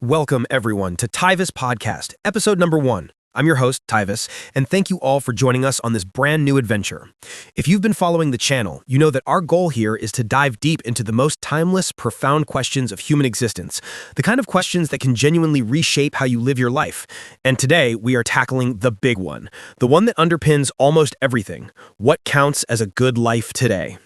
Welcome, everyone, to Tivas Podcast, episode number 1. I'm your host, Tivas, and thank you all for joining us on this brand new adventure. If you've been following the channel, you know that our goal here is to dive deep into the most timeless, profound questions of human existence, the kind of questions that can genuinely reshape how you live your life. And today, we are tackling the big one, the one that underpins almost everything. What counts as a good life today?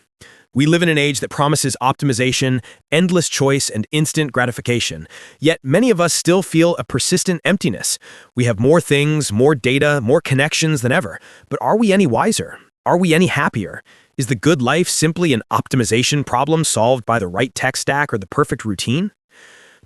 We live in an age that promises optimization, endless choice, and instant gratification. Yet many of us still feel a persistent emptiness. We have more things, more data, more connections than ever. But are we any wiser? Are we any happier? Is the good life simply an optimization problem solved by the right tech stack or the perfect routine?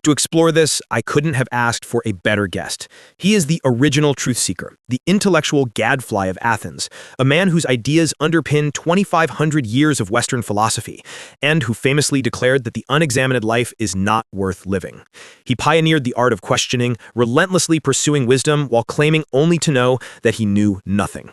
To explore this, I couldn't have asked for a better guest. He is the original truth seeker, the intellectual Gadfly of Athens, a man whose ideas underpin 2,500 years of Western philosophy, and who famously declared that the unexamined life is not worth living. He pioneered the art of questioning, relentlessly pursuing wisdom while claiming only to know that he knew nothing.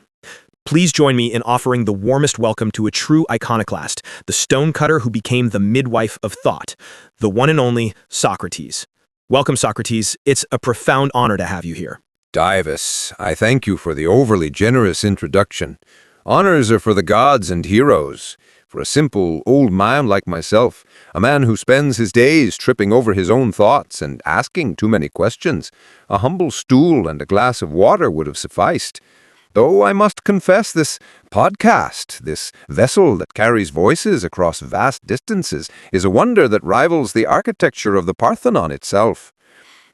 Please join me in offering the warmest welcome to a true iconoclast, the stonecutter who became the midwife of thought, the one and only Socrates. Welcome, Socrates. It's a profound honor to have you here. Tivas, I thank you for the overly generous introduction. Honors are for the gods and heroes. For a simple old man like myself, a man who spends his days tripping over his own thoughts and asking too many questions, a humble stool and a glass of water would have sufficed. Though I must confess, this podcast, this vessel that carries voices across vast distances, is a wonder that rivals the architecture of the Parthenon itself.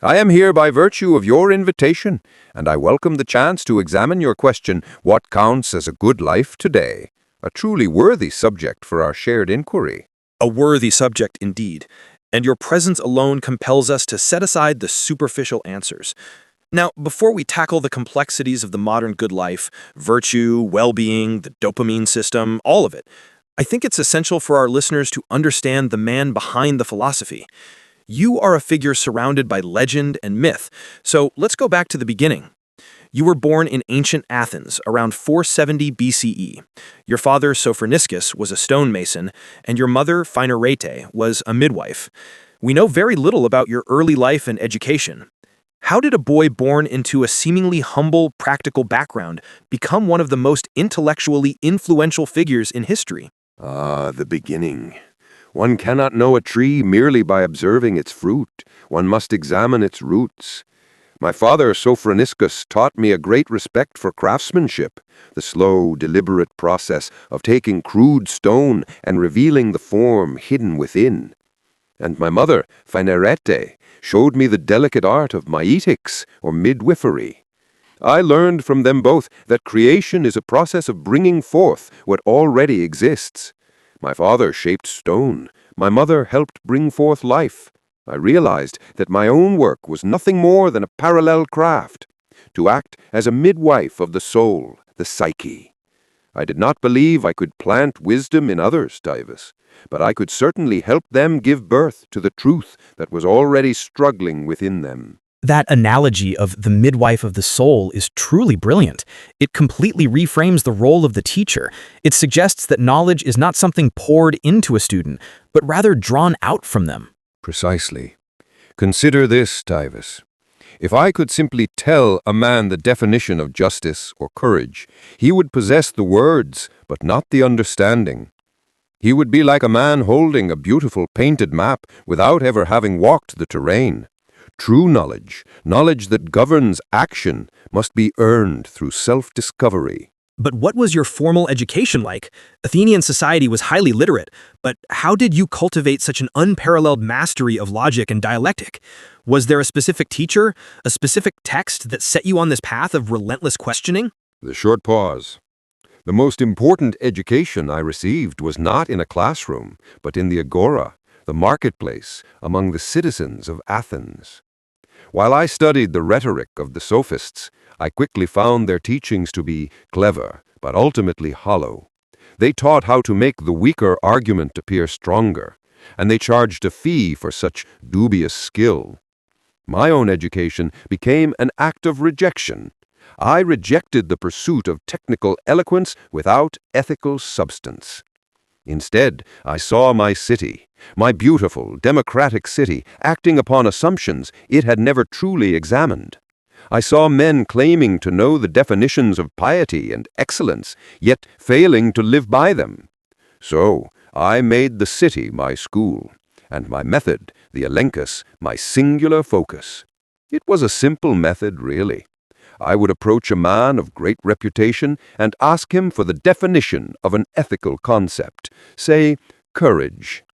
I am here by virtue of your invitation, and I welcome the chance to examine your question, what counts as a good life today? A truly worthy subject for our shared inquiry. A worthy subject indeed, and your presence alone compels us to set aside the superficial answers. Now, before we tackle the complexities of the modern good life, virtue, well-being, the dopamine system, all of it, I think it's essential for our listeners to understand the man behind the philosophy. You are a figure surrounded by legend and myth, so let's go back to the beginning. You were born in ancient Athens around 470 BCE. Your father, Sophroniskis, was a stonemason, and your mother, Phainarete, was a midwife. We know very little about your early life and education. How did a boy born into a seemingly humble, practical background become one of the most intellectually influential figures in history? The beginning. One cannot know a tree merely by observing its fruit. One must examine its roots. My father, Sophroniskis, taught me a great respect for craftsmanship, the slow, deliberate process of taking crude stone and revealing the form hidden within. And my mother, Phainarete, showed me the delicate art of maetics, or midwifery. I learned from them both that creation is a process of bringing forth what already exists. My father shaped stone. My mother helped bring forth life. I realized that my own work was nothing more than a parallel craft, to act as a midwife of the soul, the psyche. I did not believe I could plant wisdom in others, Tivas, but I could certainly help them give birth to the truth that was already struggling within them. That analogy of the midwife of the soul is truly brilliant. It completely reframes the role of the teacher. It suggests that knowledge is not something poured into a student, but rather drawn out from them. Precisely. Consider this, Tivas. If I could simply tell a man the definition of justice or courage, he would possess the words, but not the understanding. He would be like a man holding a beautiful painted map without ever having walked the terrain. True knowledge, knowledge that governs action, must be earned through self-discovery. But what was your formal education like? Athenian society was highly literate, but how did you cultivate such an unparalleled mastery of logic and dialectic? Was there a specific teacher, a specific text that set you on this path of relentless questioning? The short pause. The most important education I received was not in a classroom, but in the agora, the marketplace, among the citizens of Athens. While I studied the rhetoric of the sophists, I quickly found their teachings to be clever, but ultimately hollow. They taught how to make the weaker argument appear stronger, and they charged a fee for such dubious skill. My own education became an act of rejection. I rejected the pursuit of technical eloquence without ethical substance. Instead, I saw my city, my beautiful, democratic city, acting upon assumptions it had never truly examined. I saw men claiming to know the definitions of piety and excellence, yet failing to live by them. So, I made the city my school, and my method, the elenchus, my singular focus. It was a simple method, really. I would approach a man of great reputation and ask him for the definition of an ethical concept, say, courage.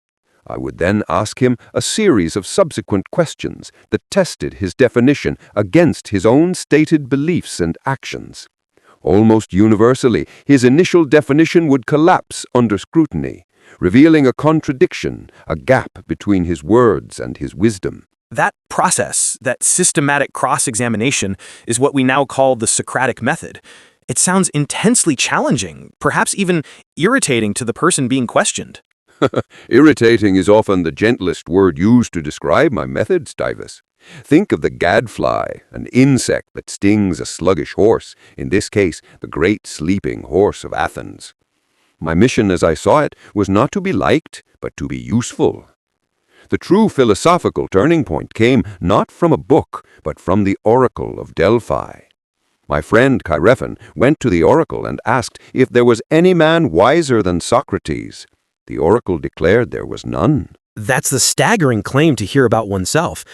I would then ask him a series of subsequent questions that tested his definition against his own stated beliefs and actions. Almost universally, his initial definition would collapse under scrutiny, revealing a contradiction, a gap between his words and his wisdom. That process, that systematic cross-examination, is what we now call the Socratic Method. It sounds intensely challenging, perhaps even irritating to the person being questioned. Irritating is often the gentlest word used to describe my methods, Tivas. Think of the gadfly, an insect that stings a sluggish horse, in this case, the great sleeping horse of Athens. My mission, as I saw it, was not to be liked, but to be useful. The true philosophical turning point came not from a book, but from the oracle of Delphi. My friend Chirephan went to the oracle and asked if there was any man wiser than Socrates. The oracle declared there was none. That's the staggering claim to hear about oneself.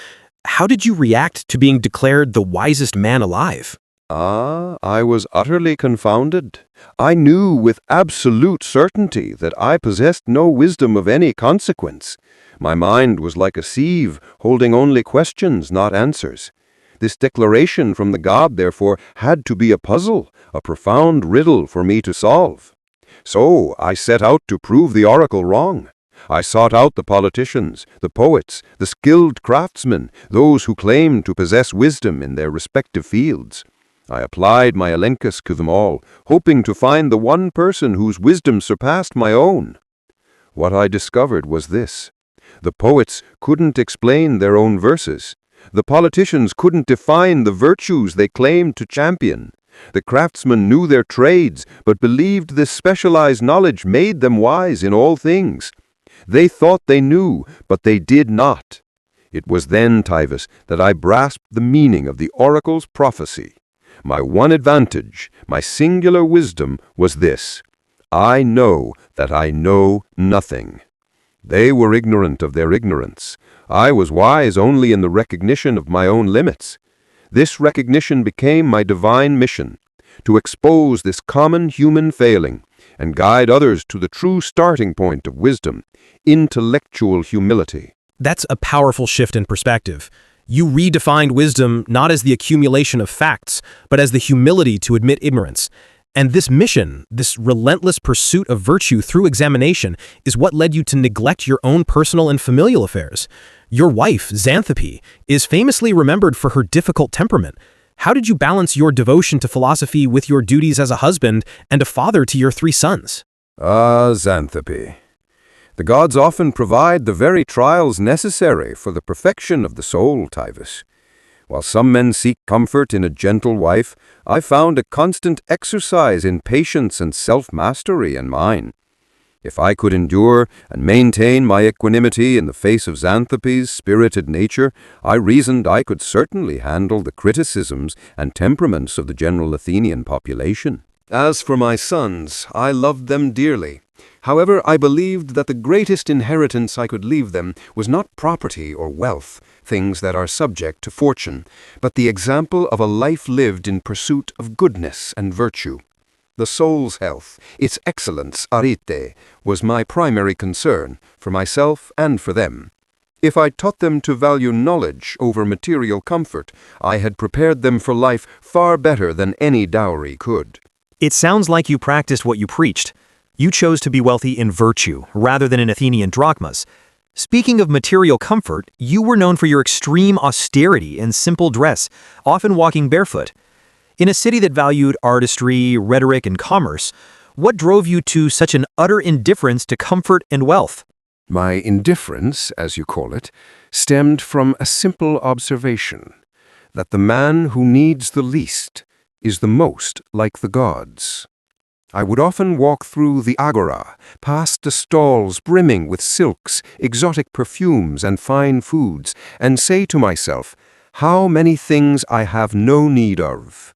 How did you react to being declared the wisest man alive? I was utterly confounded. I knew with absolute certainty that I possessed no wisdom of any consequence. My mind was like a sieve, holding only questions, not answers. This declaration from the god, therefore, had to be a puzzle, a profound riddle for me to solve. So I set out to prove the oracle wrong. I sought out the politicians, the poets, the skilled craftsmen, those who claimed to possess wisdom in their respective fields. I applied my elenchus to them all, hoping to find the one person whose wisdom surpassed my own. What I discovered was this. The poets couldn't explain their own verses. The politicians couldn't define the virtues they claimed to champion. The craftsmen knew their trades, but believed this specialized knowledge made them wise in all things. They thought they knew, but they did not. It was then, Tivas, that I grasped the meaning of the oracle's prophecy. My one advantage, my singular wisdom, was this. I know that I know nothing. They were ignorant of their ignorance. I was wise only in the recognition of my own limits. This recognition became my divine mission, to expose this common human failing and guide others to the true starting point of wisdom, intellectual humility. That's a powerful shift in perspective. You redefined wisdom not as the accumulation of facts, but as the humility to admit ignorance. And this mission, this relentless pursuit of virtue through examination, is what led you to neglect your own personal and familial affairs. Your wife, Xanthippe, is famously remembered for her difficult temperament. How did you balance your devotion to philosophy with your duties as a husband and a father to your 3 sons? Xanthippe. The gods often provide the very trials necessary for the perfection of the soul, Tivas. While some men seek comfort in a gentle wife, I found a constant exercise in patience and self-mastery in mine. If I could endure and maintain my equanimity in the face of Xanthippe's spirited nature, I reasoned I could certainly handle the criticisms and temperaments of the general Athenian population. As for my sons, I loved them dearly. However, I believed that the greatest inheritance I could leave them was not property or wealth, things that are subject to fortune, but the example of a life lived in pursuit of goodness and virtue. The soul's health, its excellence, arete, was my primary concern, for myself and for them. If I taught them to value knowledge over material comfort, I had prepared them for life far better than any dowry could. It sounds like you practiced what you preached. You chose to be wealthy in virtue, rather than in Athenian drachmas. Speaking of material comfort, you were known for your extreme austerity and simple dress, often walking barefoot. In a city that valued artistry, rhetoric, and commerce, what drove you to such an utter indifference to comfort and wealth? My indifference, as you call it, stemmed from a simple observation, that the man who needs the least is the most like the gods. I would often walk through the agora, past the stalls brimming with silks, exotic perfumes, and fine foods, and say to myself, how many things I have no need of.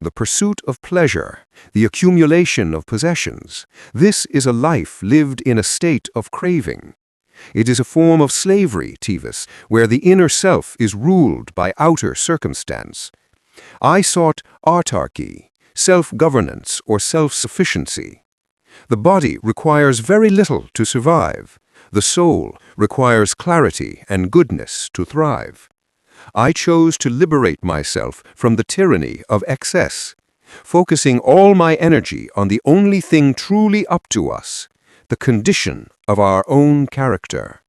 The pursuit of pleasure, the accumulation of possessions, this is a life lived in a state of craving. It is a form of slavery, Tivas, where the inner self is ruled by outer circumstance. I sought autarky, self-governance, or self-sufficiency. The body requires very little to survive. The soul requires clarity and goodness to thrive. I chose to liberate myself from the tyranny of excess, focusing all my energy on the only thing truly up to us, the condition of our own character.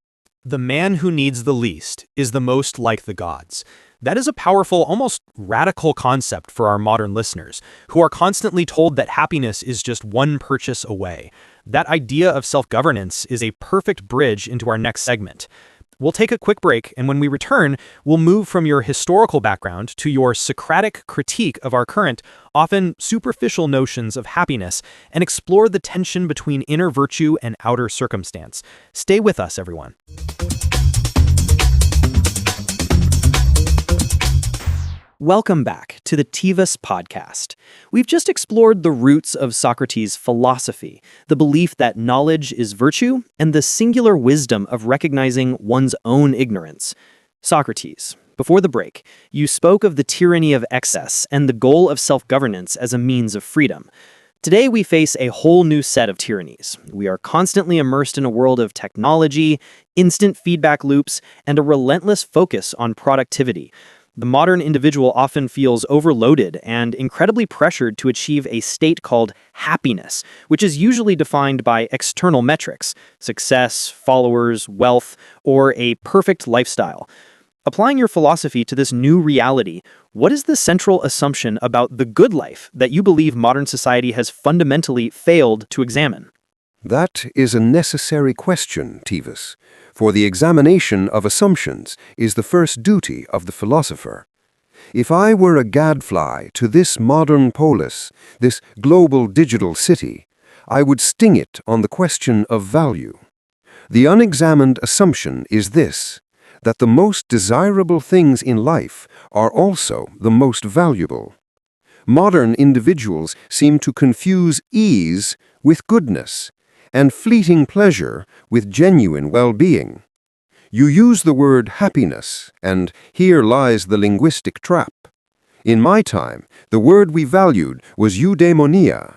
The man who needs the least is the most like the gods. That is a powerful, almost radical concept for our modern listeners, who are constantly told that happiness is just one purchase away. That idea of self-governance is a perfect bridge into our next segment. We'll take a quick break, and when we return, we'll move from your historical background to your Socratic critique of our current, often superficial notions of happiness, and explore the tension between inner virtue and outer circumstance. Stay with us, everyone. Welcome back to the Tivas Podcast. We've just explored the roots of Socrates' philosophy, the belief that knowledge is virtue, and the singular wisdom of recognizing one's own ignorance. Socrates, before the break, you spoke of the tyranny of excess and the goal of self-governance as a means of freedom. Today, we face a whole new set of tyrannies. We are constantly immersed in a world of technology, instant feedback loops, and a relentless focus on productivity. The modern individual often feels overloaded and incredibly pressured to achieve a state called happiness, which is usually defined by external metrics, success, followers, wealth, or a perfect lifestyle. Applying your philosophy to this new reality, what is the central assumption about the good life that you believe modern society has fundamentally failed to examine? That is a necessary question, Tivas, for the examination of assumptions is the first duty of the philosopher. If I were a gadfly to this modern polis, this global digital city, I would sting it on the question of value. The unexamined assumption is this, that the most desirable things in life are also the most valuable. Modern individuals seem to confuse ease with goodness, and fleeting pleasure with genuine well-being. You use the word happiness, and here lies the linguistic trap. In my time, the word we valued was Eudaimonia.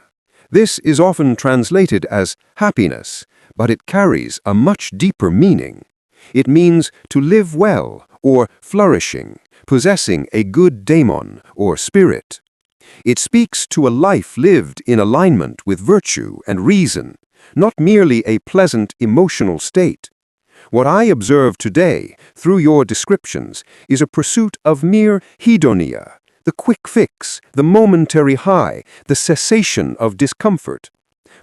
This is often translated as happiness, but it carries a much deeper meaning. It means to live well, or flourishing, possessing a good daemon, or spirit. It speaks to a life lived in alignment with virtue and reason, not merely a pleasant emotional state. What I observe today, through your descriptions, is a pursuit of mere Hedonia, the quick fix, the momentary high, the cessation of discomfort.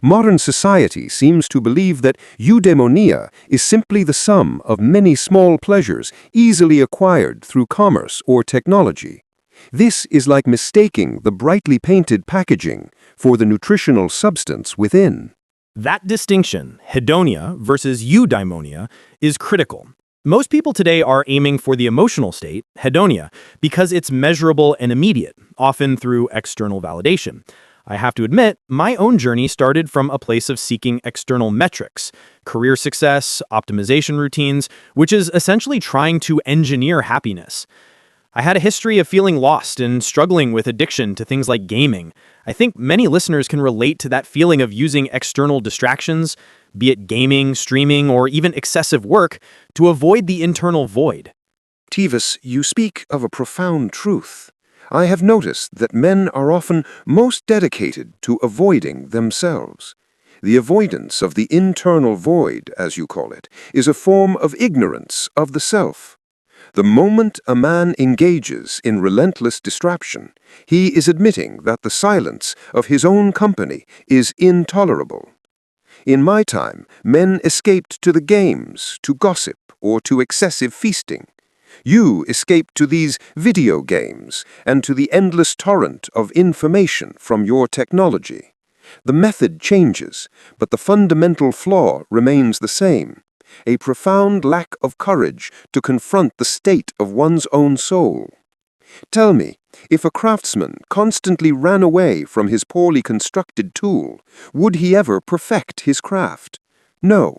Modern society seems to believe that eudaimonia is simply the sum of many small pleasures easily acquired through commerce or technology. This is like mistaking the brightly painted packaging for the nutritional substance within. That distinction, Hedonia versus Eudaimonia, is critical. Most people today are aiming for the emotional state, Hedonia, because it's measurable and immediate, often through external validation. I have to admit, my own journey started from a place of seeking external metrics, career success, optimization routines, which is essentially trying to engineer happiness. I had a history of feeling lost and struggling with addiction to things like gaming. I think many listeners can relate to that feeling of using external distractions, be it gaming, streaming, or even excessive work, to avoid the internal void. Tivas, you speak of a profound truth. I have noticed that men are often most dedicated to avoiding themselves. The avoidance of the internal void, as you call it, is a form of ignorance of the self. The moment a man engages in relentless distraction, he is admitting that the silence of his own company is intolerable. In my time, men escaped to the games, to gossip, or to excessive feasting. You escaped to these video games and to the endless torrent of information from your technology. The method changes, but the fundamental flaw remains the same: a profound lack of courage to confront the state of one's own soul. Tell me, if a craftsman constantly ran away from his poorly constructed tool, would he ever perfect his craft? No.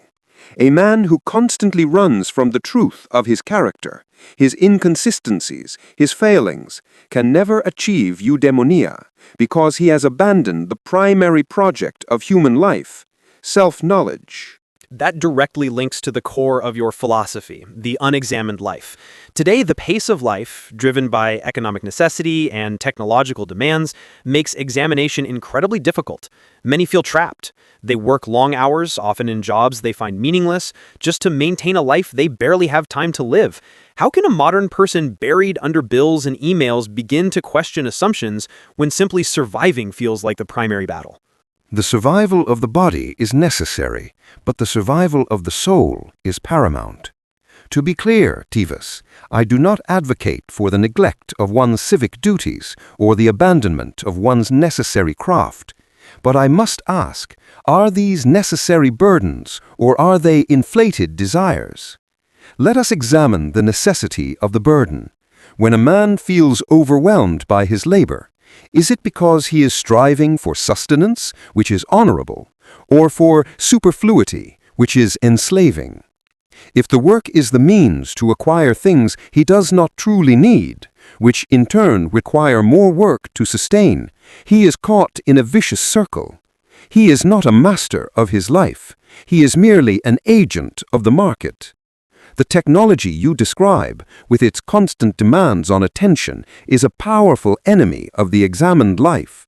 A man who constantly runs from the truth of his character, his inconsistencies, his failings, can never achieve eudaimonia, because he has abandoned the primary project of human life, self-knowledge. That directly links to the core of your philosophy, the unexamined life. Today, the pace of life, driven by economic necessity and technological demands, makes examination incredibly difficult. Many feel trapped. They work long hours, often in jobs they find meaningless, just to maintain a life they barely have time to live. How can a modern person buried under bills and emails begin to question assumptions when simply surviving feels like the primary battle? The survival of the body is necessary, but the survival of the soul is paramount. To be clear, Tivas, I do not advocate for the neglect of one's civic duties or the abandonment of one's necessary craft. But I must ask, are these necessary burdens or are they inflated desires? Let us examine the necessity of the burden. When a man feels overwhelmed by his labor, is it because he is striving for sustenance, which is honorable, or for superfluity, which is enslaving? If the work is the means to acquire things he does not truly need, which in turn require more work to sustain, he is caught in a vicious circle. He is not a master of his life. He is merely an agent of the market. The technology you describe, with its constant demands on attention, is a powerful enemy of the examined life.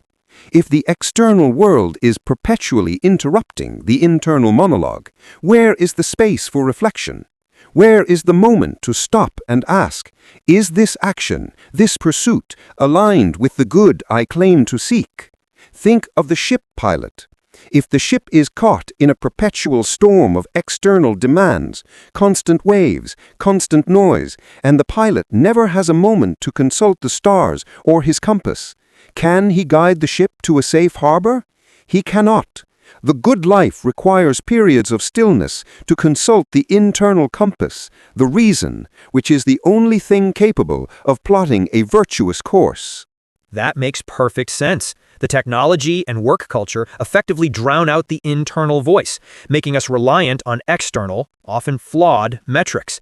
If the external world is perpetually interrupting the internal monologue, where is the space for reflection? Where is the moment to stop and ask, is this action, this pursuit, aligned with the good I claim to seek? Think of the ship pilot. If the ship is caught in a perpetual storm of external demands, constant waves, constant noise, and the pilot never has a moment to consult the stars or his compass, can he guide the ship to a safe harbor? He cannot. The good life requires periods of stillness to consult the internal compass, the reason, which is the only thing capable of plotting a virtuous course. That makes perfect sense. The technology and work culture effectively drown out the internal voice, making us reliant on external, often flawed, metrics.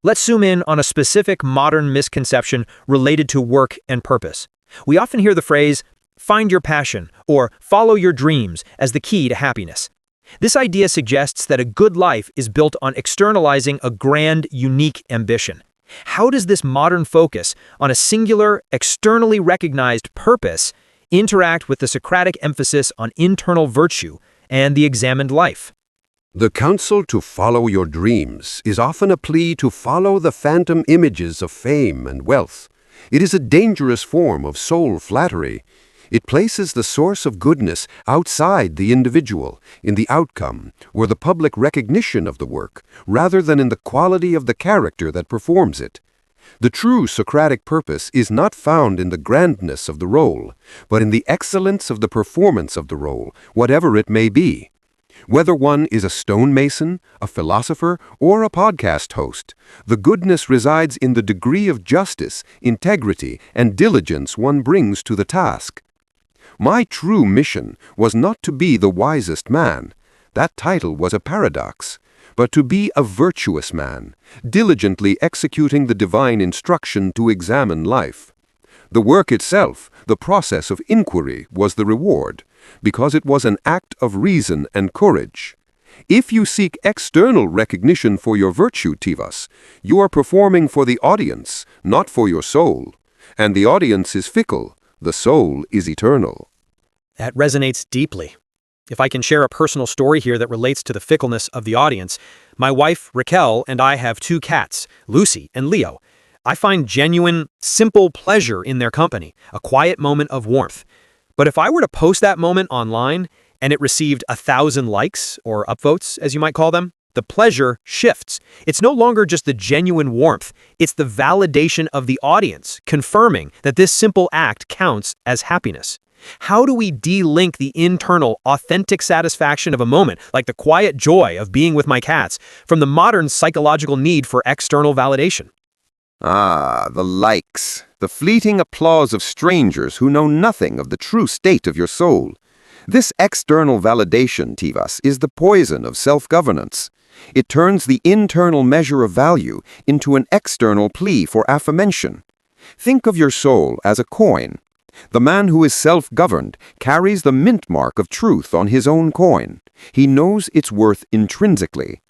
Let's zoom in on a specific modern misconception related to work and purpose. We often hear the phrase, "find your passion," or "follow your dreams" as the key to happiness. This idea suggests that a good life is built on externalizing a grand, unique ambition. How does this modern focus on a singular, externally recognized purpose interact with the Socratic emphasis on internal virtue and the examined life? The counsel to follow your dreams is often a plea to follow the phantom images of fame and wealth. It is a dangerous form of soul flattery. It places the source of goodness outside the individual, in the outcome or the public recognition of the work, rather than in the quality of the character that performs it. The true Socratic purpose is not found in the grandness of the role, but in the excellence of the performance of the role, whatever it may be. Whether one is a stonemason, a philosopher, or a podcast host, the goodness resides in the degree of justice, integrity, and diligence one brings to the task. My true mission was not to be the wisest man. That title was a paradox. But to be a virtuous man, diligently executing the divine instruction to examine life. The work itself, the process of inquiry, was the reward, because it was an act of reason and courage. If you seek external recognition for your virtue, Tivas, you are performing for the audience, not for your soul. And the audience is fickle, the soul is eternal. That resonates deeply. If I can share a personal story here that relates to the fickleness of the audience, my wife, Raquel, and I have 2 cats, Lucy and Leo. I find genuine, simple pleasure in their company, a quiet moment of warmth. But if I were to post that moment online and it received 1,000 likes, or upvotes, as you might call them, the pleasure shifts. It's no longer just the genuine warmth, it's the validation of the audience, confirming that this simple act counts as happiness. How do we de-link the internal, authentic satisfaction of a moment, like the quiet joy of being with my cats, from the modern psychological need for external validation? Ah, the likes, the fleeting applause of strangers who know nothing of the true state of your soul. This external validation, Tivas, is the poison of self-governance. It turns the internal measure of value into an external plea for affirmation. Think of your soul as a coin. The man who is self-governed carries the mint mark of truth on his own coin. He knows its worth intrinsically.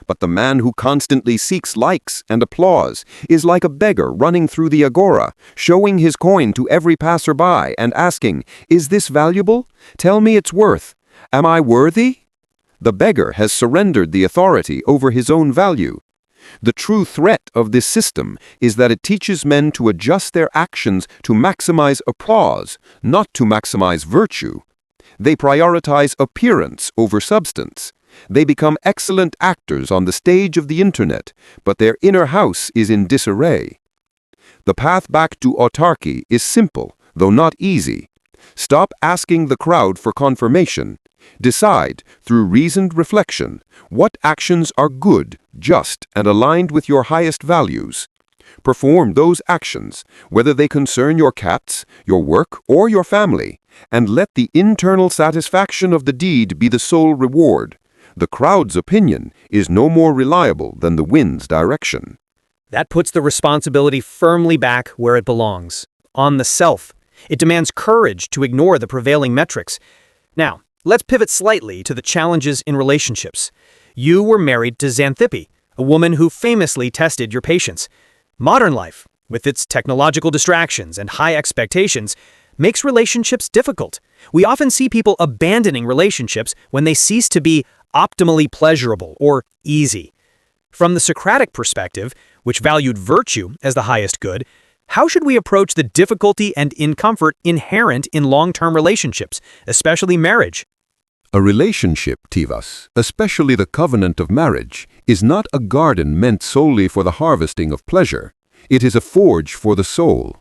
But the man who constantly seeks likes and applause is like a beggar running through the agora, showing his coin to every passerby and asking, "Is this valuable? Tell me its worth. Am I worthy?" The beggar has surrendered the authority over his own value. The true threat of this system is that it teaches men to adjust their actions to maximize applause, not to maximize virtue. They prioritize appearance over substance. They become excellent actors on the stage of the internet, but their inner house is in disarray. The path back to autarky is simple, though not easy. Stop asking the crowd for confirmation. Decide, through reasoned reflection, what actions are good, just, and aligned with your highest values. Perform those actions, whether they concern your cats, your work, or your family, and let the internal satisfaction of the deed be the sole reward. The crowd's opinion is no more reliable than the wind's direction. That puts the responsibility firmly back where it belongs, on the self. It demands courage to ignore the prevailing metrics. Now, let's pivot slightly to the challenges in relationships. You were married to Xanthippe, a woman who famously tested your patience. Modern life, with its technological distractions and high expectations, makes relationships difficult. We often see people abandoning relationships when they cease to be optimally pleasurable or easy. From the Socratic perspective, which valued virtue as the highest good, how should we approach the difficulty and discomfort inherent in long-term relationships, especially marriage? A relationship, Tivas, especially the covenant of marriage, is not a garden meant solely for the harvesting of pleasure. It is a forge for the soul.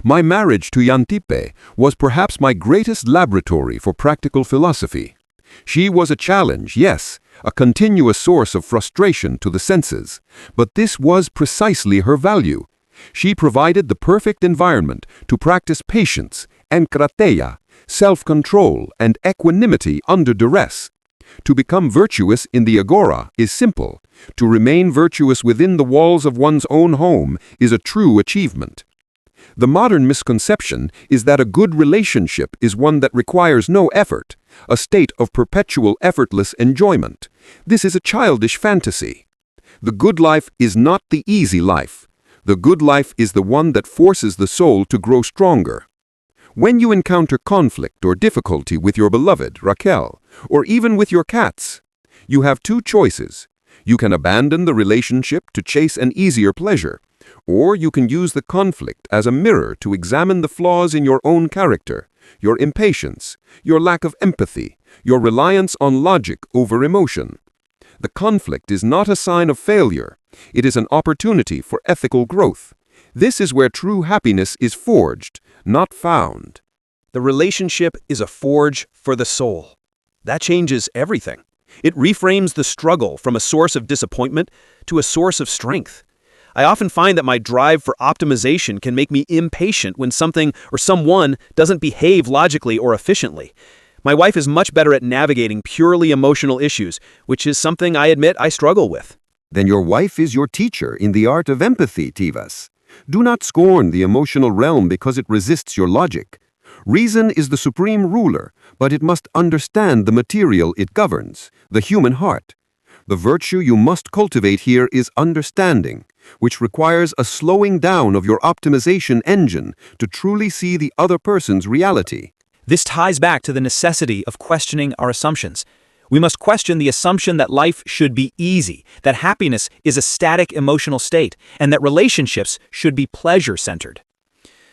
My marriage to Xanthippe was perhaps my greatest laboratory for practical philosophy. She was a challenge, yes, a continuous source of frustration to the senses, but this was precisely her value. She provided the perfect environment to practice patience, enkrateia, self-control, and equanimity under duress. To become virtuous in the agora is simple. To remain virtuous within the walls of one's own home is a true achievement. The modern misconception is that a good relationship is one that requires no effort, a state of perpetual effortless enjoyment. This is a childish fantasy. The good life is not the easy life. The good life is the one that forces the soul to grow stronger. When you encounter conflict or difficulty with your beloved, Raquel, or even with your cats, you have two choices. You can abandon the relationship to chase an easier pleasure, or you can use the conflict as a mirror to examine the flaws in your own character, your impatience, your lack of empathy, your reliance on logic over emotion. The conflict is not a sign of failure. It is an opportunity for ethical growth. This is where true happiness is forged, not found. The relationship is a forge for the soul. That changes everything. It reframes the struggle from a source of disappointment to a source of strength. I often find that my drive for optimization can make me impatient when something or someone doesn't behave logically or efficiently. My wife is much better at navigating purely emotional issues, which is something I admit I struggle with. Then your wife is your teacher in the art of empathy, Tivas. Do not scorn the emotional realm because it resists your logic. Reason is the supreme ruler, but it must understand the material it governs, the human heart. The virtue you must cultivate here is understanding, which requires a slowing down of your optimization engine to truly see the other person's reality. This ties back to the necessity of questioning our assumptions. We must question the assumption that life should be easy, that happiness is a static emotional state, and that relationships should be pleasure-centered.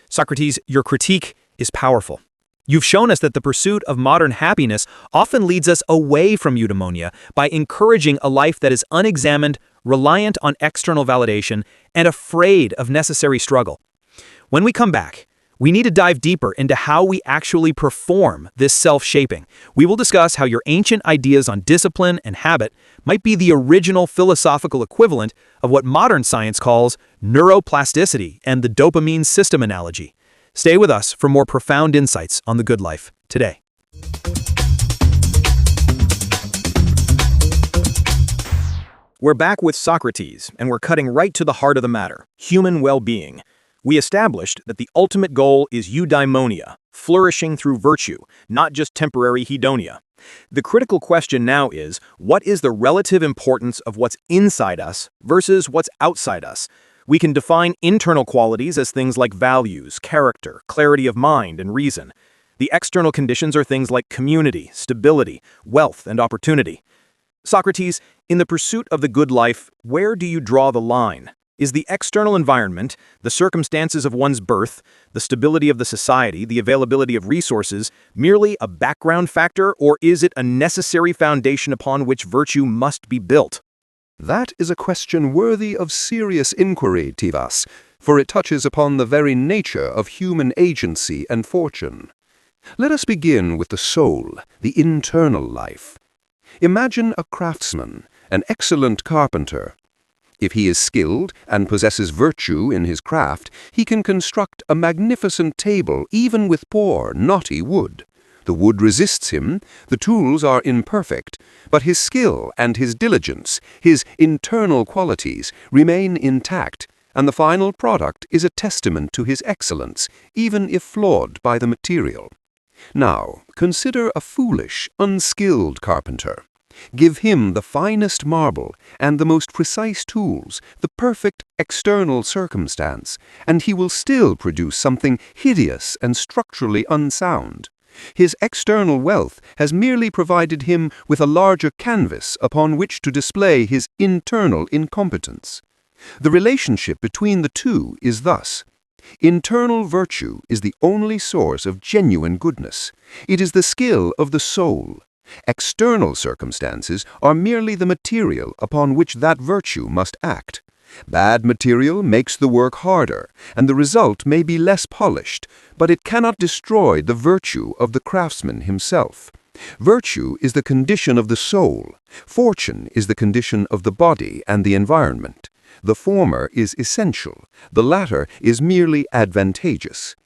Socrates, your critique is powerful. You've shown us that the pursuit of modern happiness often leads us away from eudaimonia by encouraging a life that is unexamined, reliant on external validation, and afraid of necessary struggle. When we come back, we need to dive deeper into how we actually perform this self-shaping. We will discuss how your ancient ideas on discipline and habit might be the original philosophical equivalent of what modern science calls neuroplasticity and the dopamine system analogy. Stay with us for more profound insights on the good life today. We're back with Socrates, and we're cutting right to the heart of the matter, human well-being. We established that the ultimate goal is eudaimonia, flourishing through virtue, not just temporary hedonia. The critical question now is, what is the relative importance of what's inside us versus what's outside us? We can define internal qualities as things like values, character, clarity of mind, and reason. The external conditions are things like community, stability, wealth, and opportunity. Socrates, in the pursuit of the good life, where do you draw the line? Is the external environment, the circumstances of one's birth, the stability of the society, the availability of resources, merely a background factor, or is it a necessary foundation upon which virtue must be built? That is a question worthy of serious inquiry, Tivas, for it touches upon the very nature of human agency and fortune. Let us begin with the soul, the internal life. Imagine a craftsman, an excellent carpenter. If he is skilled and possesses virtue in his craft, he can construct a magnificent table even with poor, knotty wood. The wood resists him, the tools are imperfect, but his skill and his diligence, his internal qualities, remain intact, and the final product is a testament to his excellence, even if flawed by the material. Now, consider a foolish, unskilled carpenter. Give him the finest marble and the most precise tools, the perfect external circumstance, and he will still produce something hideous and structurally unsound. His external wealth has merely provided him with a larger canvas upon which to display his internal incompetence. The relationship between the two is thus. Internal virtue is the only source of genuine goodness. It is the skill of the soul. External circumstances are merely the material upon which that virtue must act. Bad material makes the work harder, and the result may be less polished, but it cannot destroy the virtue of the craftsman himself. Virtue is the condition of the soul. Fortune is the condition of the body and the environment. The former is essential, the latter is merely advantageous.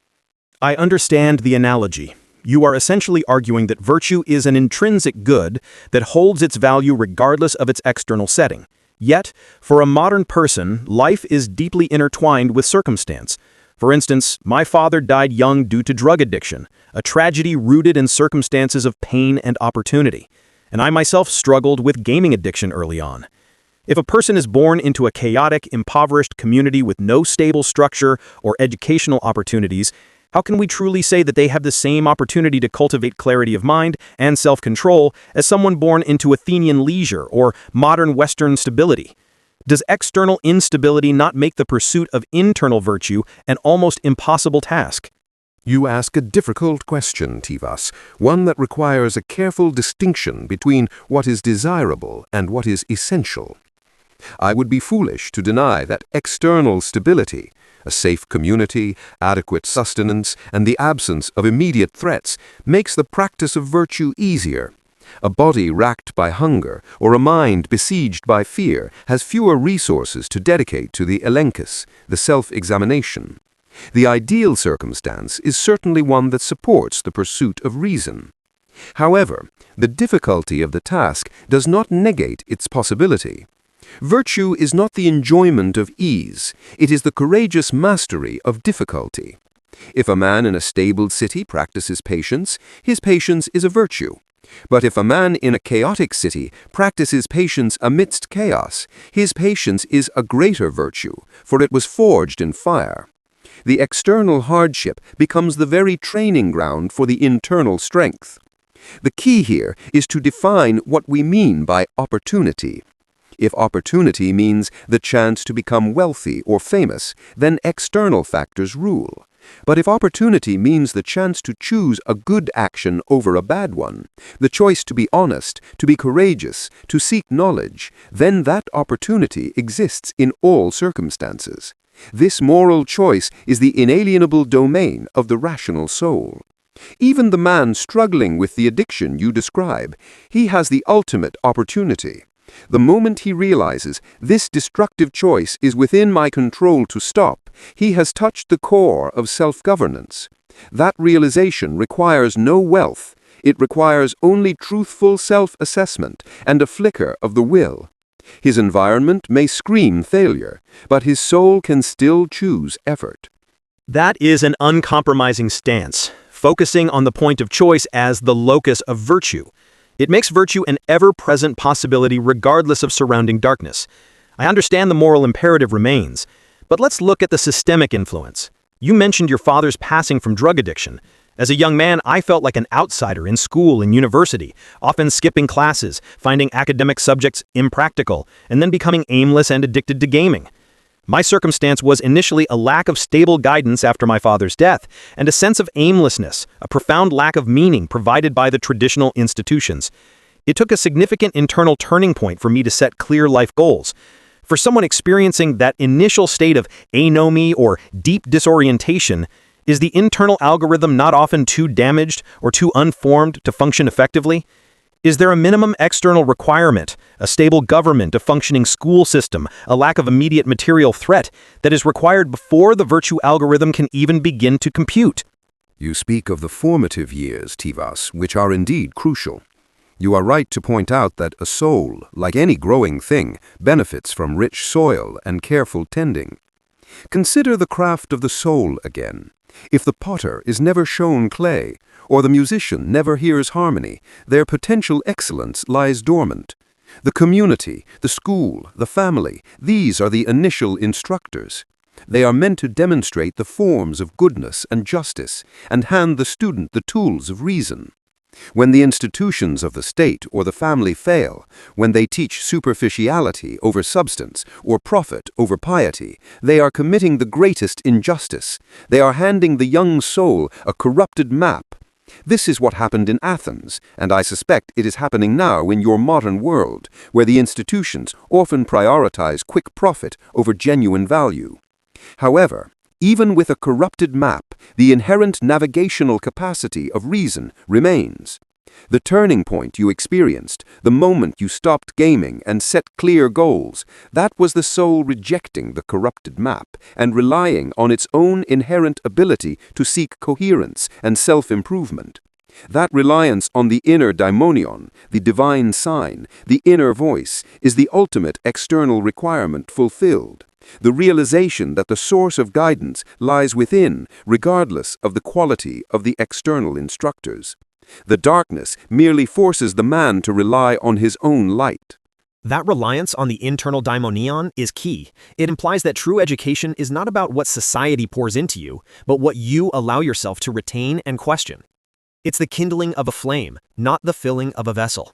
I understand the analogy. You are essentially arguing that virtue is an intrinsic good that holds its value regardless of its external setting. Yet, for a modern person, life is deeply intertwined with circumstance. For instance, my father died young due to drug addiction, a tragedy rooted in circumstances of pain and opportunity. And I myself struggled with gaming addiction early on. If a person is born into a chaotic, impoverished community with no stable structure or educational opportunities, how can we truly say that they have the same opportunity to cultivate clarity of mind and self-control as someone born into Athenian leisure or modern Western stability? Does external instability not make the pursuit of internal virtue an almost impossible task? You ask a difficult question, Tivas, one that requires a careful distinction between what is desirable and what is essential. I would be foolish to deny that external stability, a safe community, adequate sustenance, and the absence of immediate threats makes the practice of virtue easier. A body racked by hunger or a mind besieged by fear has fewer resources to dedicate to the elenchus, the self-examination. The ideal circumstance is certainly one that supports the pursuit of reason. However, the difficulty of the task does not negate its possibility. Virtue is not the enjoyment of ease, it is the courageous mastery of difficulty. If a man in a stable city practices patience, his patience is a virtue. But if a man in a chaotic city practices patience amidst chaos, his patience is a greater virtue, for it was forged in fire. The external hardship becomes the very training ground for the internal strength. The key here is to define what we mean by opportunity. If opportunity means the chance to become wealthy or famous, then external factors rule. But if opportunity means the chance to choose a good action over a bad one, the choice to be honest, to be courageous, to seek knowledge, then that opportunity exists in all circumstances. This moral choice is the inalienable domain of the rational soul. Even the man struggling with the addiction you describe, he has the ultimate opportunity. The moment he realizes this destructive choice is within my control to stop, he has touched the core of self-governance. That realization requires no wealth. It requires only truthful self-assessment and a flicker of the will. His environment may scream failure, but his soul can still choose effort. That is an uncompromising stance, focusing on the point of choice as the locus of virtue. It makes virtue an ever-present possibility regardless of surrounding darkness. I understand the moral imperative remains, but let's look at the systemic influence. You mentioned your father's passing from drug addiction. As a young man, I felt like an outsider in school and university, often skipping classes, finding academic subjects impractical, and then becoming aimless and addicted to gaming. My circumstance was initially a lack of stable guidance after my father's death, and a sense of aimlessness, a profound lack of meaning provided by the traditional institutions. It took a significant internal turning point for me to set clear life goals. For someone experiencing that initial state of anomie or deep disorientation, is the internal algorithm not often too damaged or too unformed to function effectively? Is there a minimum external requirement, a stable government, a functioning school system, a lack of immediate material threat that is required before the virtue algorithm can even begin to compute? You speak of the formative years, Tivas, which are indeed crucial. You are right to point out that a soul, like any growing thing, benefits from rich soil and careful tending. Consider the craft of the soul again. If the potter is never shown clay, or the musician never hears harmony, their potential excellence lies dormant. The community, the school, the family, these are the initial instructors. They are meant to demonstrate the forms of goodness and justice, and hand the student the tools of reason. When the institutions of the state or the family fail, when they teach superficiality over substance or profit over piety, they are committing the greatest injustice. They are handing the young soul a corrupted map. This is what happened in Athens, and I suspect it is happening now in your modern world, where the institutions often prioritize quick profit over genuine value. However, even with a corrupted map, the inherent navigational capacity of reason remains. The turning point you experienced, the moment you stopped gaming and set clear goals, that was the soul rejecting the corrupted map and relying on its own inherent ability to seek coherence and self-improvement. That reliance on the inner daimonion, the divine sign, the inner voice, is the ultimate external requirement fulfilled. The realization that the source of guidance lies within, regardless of the quality of the external instructors. The darkness merely forces the man to rely on his own light. That reliance on the internal daimonion is key. It implies that true education is not about what society pours into you, but what you allow yourself to retain and question. It's the kindling of a flame, not the filling of a vessel.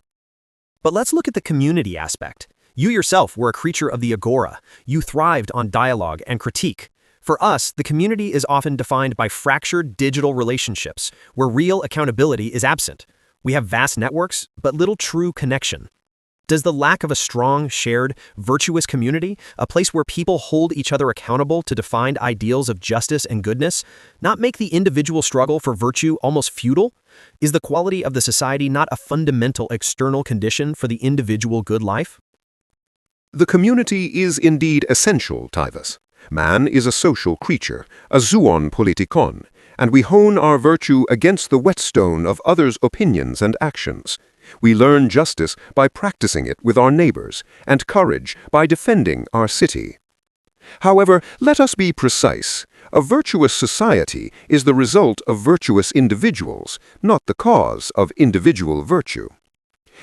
But let's look at the community aspect. You yourself were a creature of the agora. You thrived on dialogue and critique. For us, the community is often defined by fractured digital relationships, where real accountability is absent. We have vast networks, but little true connection. Does the lack of a strong, shared, virtuous community, a place where people hold each other accountable to defined ideals of justice and goodness, not make the individual struggle for virtue almost futile? Is the quality of the society not a fundamental external condition for the individual good life? The community is indeed essential, Tivas. Man is a social creature, a zoon politikon, and we hone our virtue against the whetstone of others' opinions and actions. We learn justice by practicing it with our neighbors, and courage by defending our city. However, let us be precise. A virtuous society is the result of virtuous individuals, not the cause of individual virtue.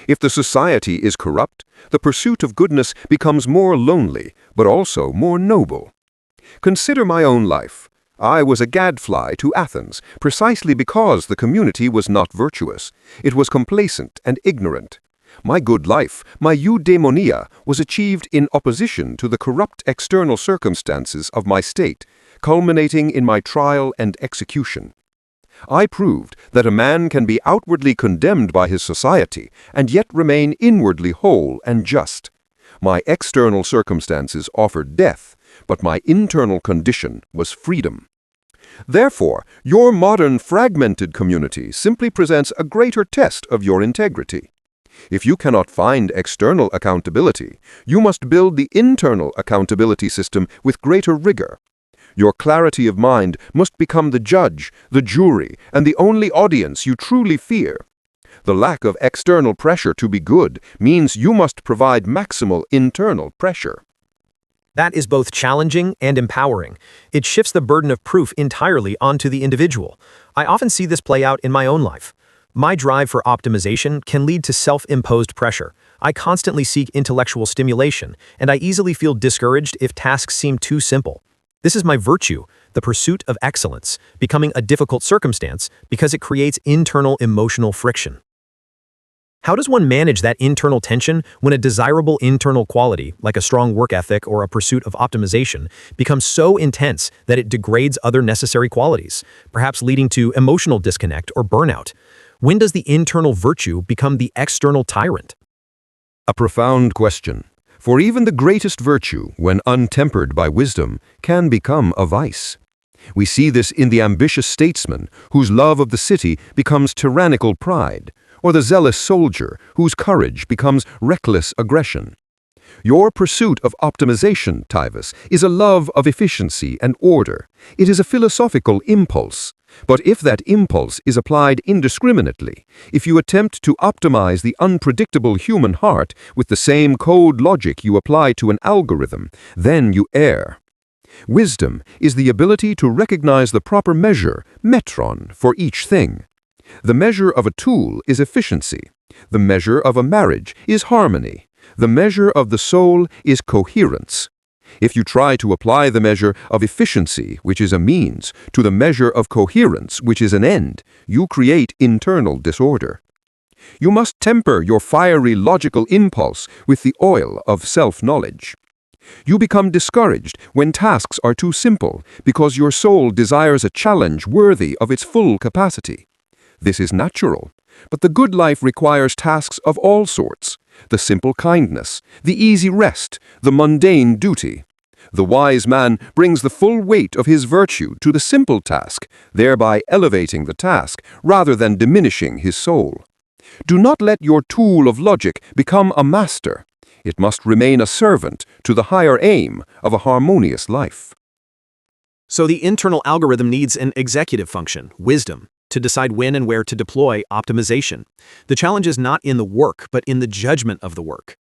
If the society is corrupt, the pursuit of goodness becomes more lonely, but also more noble. Consider my own life. I was a gadfly to Athens, precisely because the community was not virtuous. It was complacent and ignorant. My good life, my Eudaimonia, was achieved in opposition to the corrupt external circumstances of my state, culminating in my trial and execution. I proved that a man can be outwardly condemned by his society and yet remain inwardly whole and just. My external circumstances offered death, but my internal condition was freedom. Therefore, your modern fragmented community simply presents a greater test of your integrity. If you cannot find external accountability, you must build the internal accountability system with greater rigor. Your clarity of mind must become the judge, the jury, and the only audience you truly fear. The lack of external pressure to be good means you must provide maximal internal pressure. That is both challenging and empowering. It shifts the burden of proof entirely onto the individual. I often see this play out in my own life. My drive for optimization can lead to self-imposed pressure. I constantly seek intellectual stimulation, and I easily feel discouraged if tasks seem too simple. This is my virtue, the pursuit of excellence, becoming a difficult circumstance because it creates internal emotional friction. How does one manage that internal tension when a desirable internal quality, like a strong work ethic or a pursuit of optimization, becomes so intense that it degrades other necessary qualities, perhaps leading to emotional disconnect or burnout? When does the internal virtue become the external tyrant? A profound question, for even the greatest virtue, when untempered by wisdom, can become a vice. We see this in the ambitious statesman whose love of the city becomes tyrannical pride, or the zealous soldier whose courage becomes reckless aggression. Your pursuit of optimization, Tivas, is a love of efficiency and order. It is a philosophical impulse. But if that impulse is applied indiscriminately, if you attempt to optimize the unpredictable human heart with the same code logic you apply to an algorithm, then you err. Wisdom is the ability to recognize the proper measure, metron, for each thing. The measure of a tool is efficiency. The measure of a marriage is harmony. The measure of the soul is coherence. If you try to apply the measure of efficiency, which is a means, to the measure of coherence, which is an end, you create internal disorder. You must temper your fiery logical impulse with the oil of self-knowledge. You become discouraged when tasks are too simple because your soul desires a challenge worthy of its full capacity. This is natural, but the good life requires tasks of all sorts: the simple kindness, the easy rest, the mundane duty. The wise man brings the full weight of his virtue to the simple task, thereby elevating the task rather than diminishing his soul. Do not let your tool of logic become a master. It must remain a servant to the higher aim of a harmonious life. So the internal algorithm needs an executive function, wisdom, to decide when and where to deploy optimization. The challenge is not in the work, but in the judgment of the work.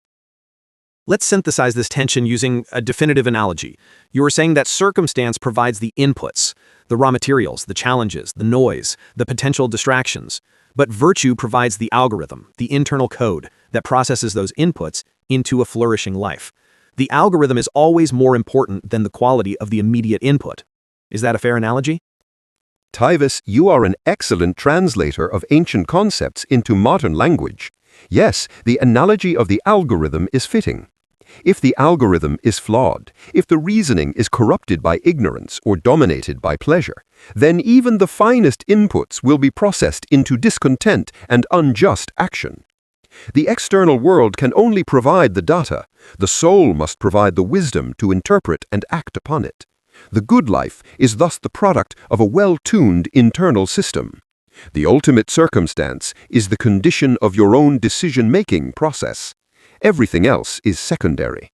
Let's synthesize this tension using a definitive analogy. You were saying that circumstance provides the inputs, the raw materials, the challenges, the noise, the potential distractions. But virtue provides the algorithm, the internal code, that processes those inputs into a flourishing life. The algorithm is always more important than the quality of the immediate input. Is that a fair analogy? Tivas, you are an excellent translator of ancient concepts into modern language. Yes, the analogy of the algorithm is fitting. If the algorithm is flawed, if the reasoning is corrupted by ignorance or dominated by pleasure, then even the finest inputs will be processed into discontent and unjust action. The external world can only provide the data. The soul must provide the wisdom to interpret and act upon it. The good life is thus the product of a well-tuned internal system. The ultimate circumstance is the condition of your own decision-making process. Everything else is secondary.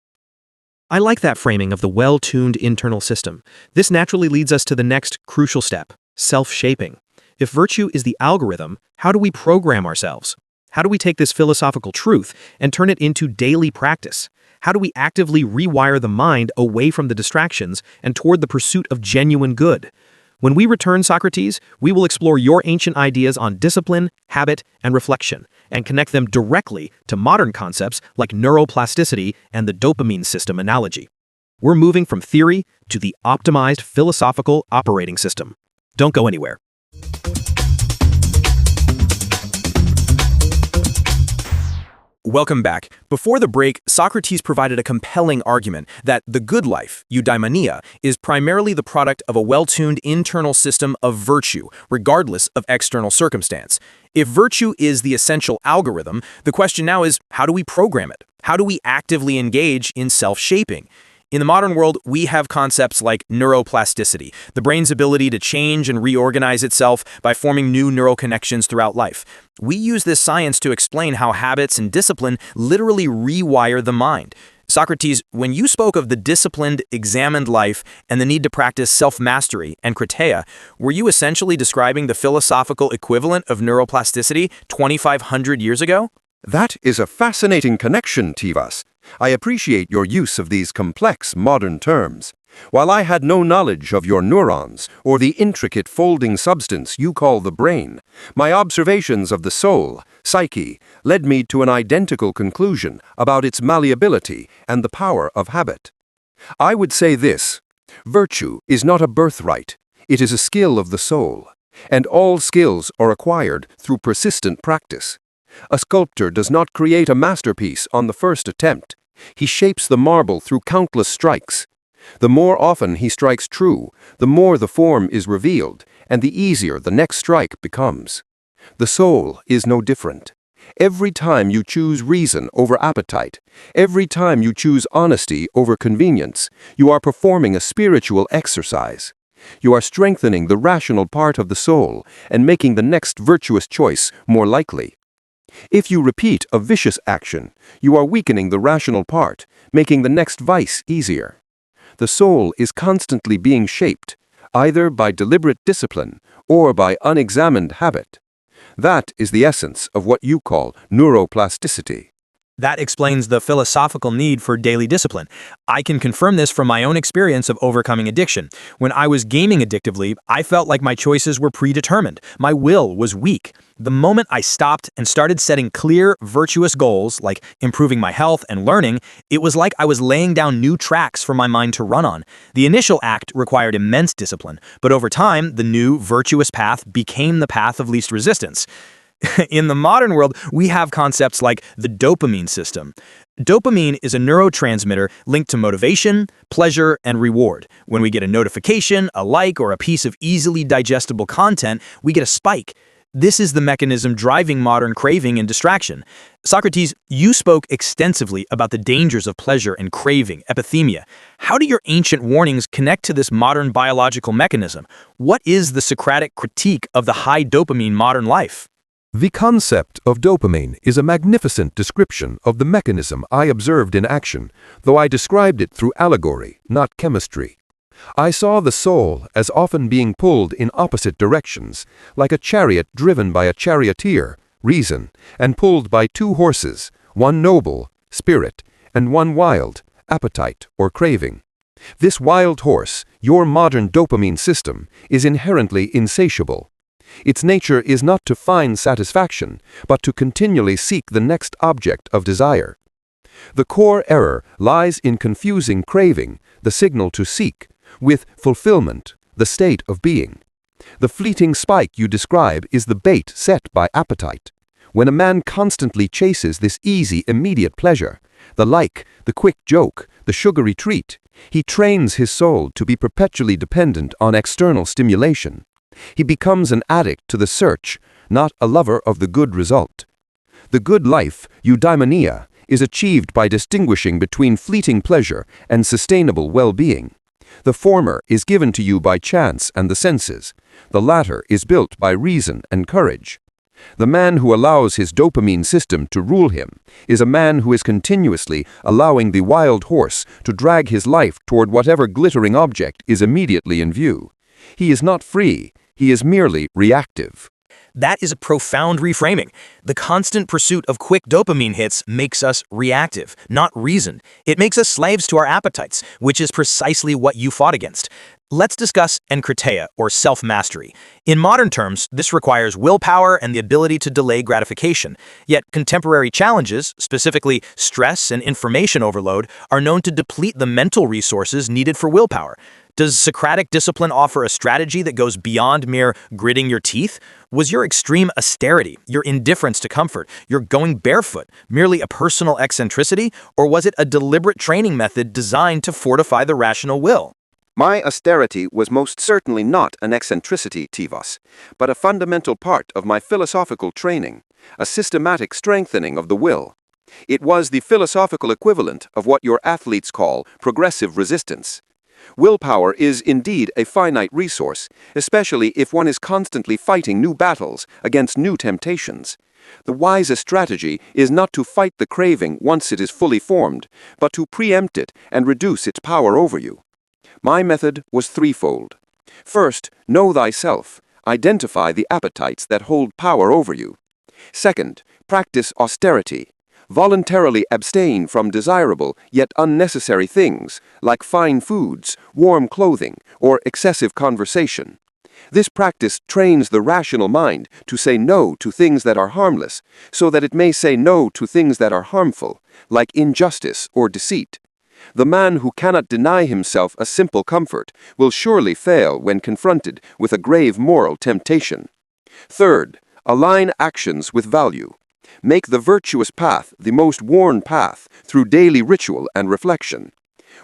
I like that framing of the well-tuned internal system. This naturally leads us to the next crucial step, self-shaping. If virtue is the algorithm, how do we program ourselves? How do we take this philosophical truth and turn it into daily practice? How do we actively rewire the mind away from the distractions and toward the pursuit of genuine good? When we return, Socrates, we will explore your ancient ideas on discipline, habit, and reflection, and connect them directly to modern concepts like neuroplasticity and the dopamine system analogy. We're moving from theory to the optimized philosophical operating system. Don't go anywhere. Welcome back. Before the break, Socrates provided a compelling argument that the good life, Eudaimonia, is primarily the product of a well-tuned internal system of virtue, regardless of external circumstance. If virtue is the essential algorithm, the question now is, how do we program it? How do we actively engage in self-shaping? In the modern world, we have concepts like neuroplasticity, the brain's ability to change and reorganize itself by forming new neural connections throughout life. We use this science to explain how habits and discipline literally rewire the mind. Socrates, when you spoke of the disciplined, examined life and the need to practice self-mastery and krateia, were you essentially describing the philosophical equivalent of neuroplasticity 2,500 years ago? That is a fascinating connection, Tivas. I appreciate your use of these complex modern terms. While I had no knowledge of your neurons or the intricate folding substance you call the brain, my observations of the soul, psyche, led me to an identical conclusion about its malleability and the power of habit. I would say this: virtue is not a birthright, it is a skill of the soul, and all skills are acquired through persistent practice. A sculptor does not create a masterpiece on the first attempt. He shapes the marble through countless strikes. The more often he strikes true, the more the form is revealed, and the easier the next strike becomes. The soul is no different. Every time you choose reason over appetite, every time you choose honesty over convenience, you are performing a spiritual exercise. You are strengthening the rational part of the soul and making the next virtuous choice more likely. If you repeat a vicious action, you are weakening the rational part, making the next vice easier. The soul is constantly being shaped, either by deliberate discipline or by unexamined habit. That is the essence of what you call neuroplasticity. That explains the philosophical need for daily discipline. I can confirm this from my own experience of overcoming addiction. When I was gaming addictively, I felt like my choices were predetermined. My will was weak. The moment I stopped and started setting clear, virtuous goals, like improving my health and learning, it was like I was laying down new tracks for my mind to run on. The initial act required immense discipline, but over time, the new, virtuous path became the path of least resistance. In the modern world, we have concepts like the dopamine system. Dopamine is a neurotransmitter linked to motivation, pleasure, and reward. When we get a notification, a like, or a piece of easily digestible content, we get a spike. This is the mechanism driving modern craving and distraction. Socrates, you spoke extensively about the dangers of pleasure and craving, epithemia. How do your ancient warnings connect to this modern biological mechanism? What is the Socratic critique of the high dopamine modern life? The concept of dopamine is a magnificent description of the mechanism I observed in action, though I described it through allegory, not chemistry. I saw the soul as often being pulled in opposite directions, like a chariot driven by a charioteer, reason, and pulled by two horses, one noble, spirit, and one wild, appetite or craving. This wild horse, your modern dopamine system, is inherently insatiable. Its nature is not to find satisfaction, but to continually seek the next object of desire. The core error lies in confusing craving, the signal to seek, with fulfillment, the state of being. The fleeting spike you describe is the bait set by appetite. When a man constantly chases this easy, immediate pleasure, the like, the quick joke, the sugary treat, he trains his soul to be perpetually dependent on external stimulation. He becomes an addict to the search, not a lover of the good result. The good life, Eudaimonia, is achieved by distinguishing between fleeting pleasure and sustainable well-being. The former is given to you by chance and the senses. The latter is built by reason and courage. The man who allows his dopamine system to rule him is a man who is continuously allowing the wild horse to drag his life toward whatever glittering object is immediately in view. He is not free. He is merely reactive. That is a profound reframing. The constant pursuit of quick dopamine hits makes us reactive, not reasoned. It makes us slaves to our appetites, which is precisely what you fought against. Let's discuss krateia, or self-mastery. In modern terms, this requires willpower and the ability to delay gratification. Yet contemporary challenges, specifically stress and information overload, are known to deplete the mental resources needed for willpower. Does Socratic discipline offer a strategy that goes beyond mere gritting your teeth? Was your extreme austerity, your indifference to comfort, your going barefoot, merely a personal eccentricity, or was it a deliberate training method designed to fortify the rational will? My austerity was most certainly not an eccentricity, Tivas, but a fundamental part of my philosophical training, a systematic strengthening of the will. It was the philosophical equivalent of what your athletes call progressive resistance. Willpower is indeed a finite resource, especially if one is constantly fighting new battles against new temptations. The wisest strategy is not to fight the craving once it is fully formed, but to preempt it and reduce its power over you. My method was threefold. First, know thyself. Identify the appetites that hold power over you. Second, practice austerity. Voluntarily abstain from desirable yet unnecessary things like fine foods, warm clothing, or excessive conversation. This practice trains the rational mind to say no to things that are harmless, so that it may say no to things that are harmful, like injustice or deceit. The man who cannot deny himself a simple comfort will surely fail when confronted with a grave moral temptation. Third, align actions with value. Make the virtuous path the most worn path through daily ritual and reflection.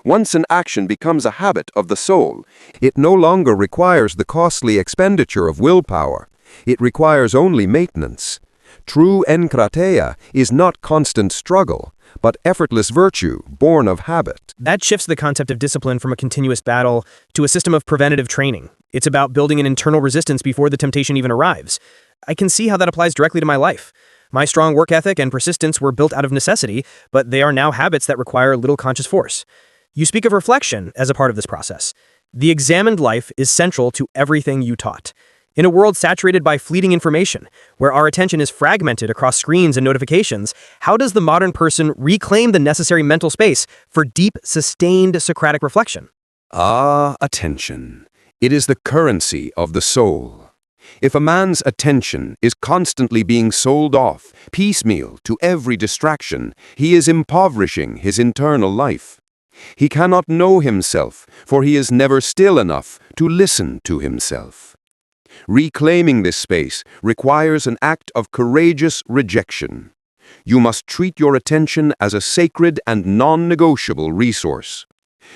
Once an action becomes a habit of the soul, It no longer requires the costly expenditure of willpower. It requires only maintenance. True enkrateia is not constant struggle, but effortless virtue born of habit. That shifts the concept of discipline from a continuous battle to a system of preventative training. It's about building an internal resistance before the temptation even arrives. I can see how that applies directly to my life. My strong work ethic and persistence were built out of necessity, but they are now habits that require little conscious force. You speak of reflection as a part of this process. The examined life is central to everything you taught. In a world saturated by fleeting information, where our attention is fragmented across screens and notifications, how does the modern person reclaim the necessary mental space for deep, sustained Socratic reflection? Attention. It is the currency of the soul. If a man's attention is constantly being sold off, piecemeal, to every distraction, he is impoverishing his internal life. He cannot know himself, for he is never still enough to listen to himself. Reclaiming this space requires an act of courageous rejection. You must treat your attention as a sacred and non-negotiable resource.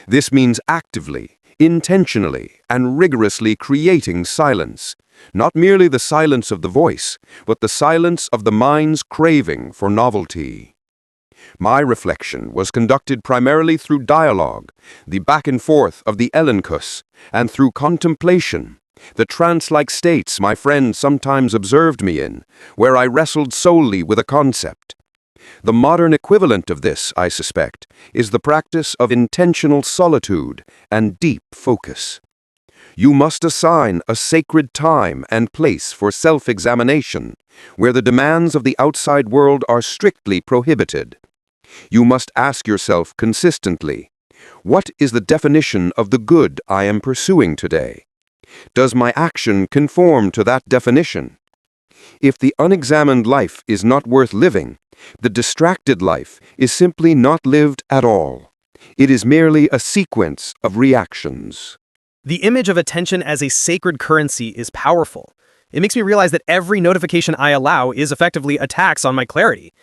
This means actively, intentionally, and rigorously creating silence, not merely the silence of the voice, but the silence of the mind's craving for novelty. My reflection was conducted primarily through dialogue, the back and forth of the elenchus, and through contemplation, the trance-like states my friend sometimes observed me in, where I wrestled solely with a concept. The modern equivalent of this, I suspect, is the practice of intentional solitude and deep focus. You must assign a sacred time and place for self-examination, where the demands of the outside world are strictly prohibited. You must ask yourself consistently, what is the definition of the good I am pursuing today? Does my action conform to that definition? If the unexamined life is not worth living, the distracted life is simply not lived at all. It is merely a sequence of reactions. The image of attention as a sacred currency is powerful. It makes me realize that every notification I allow is effectively a tax on my clarity.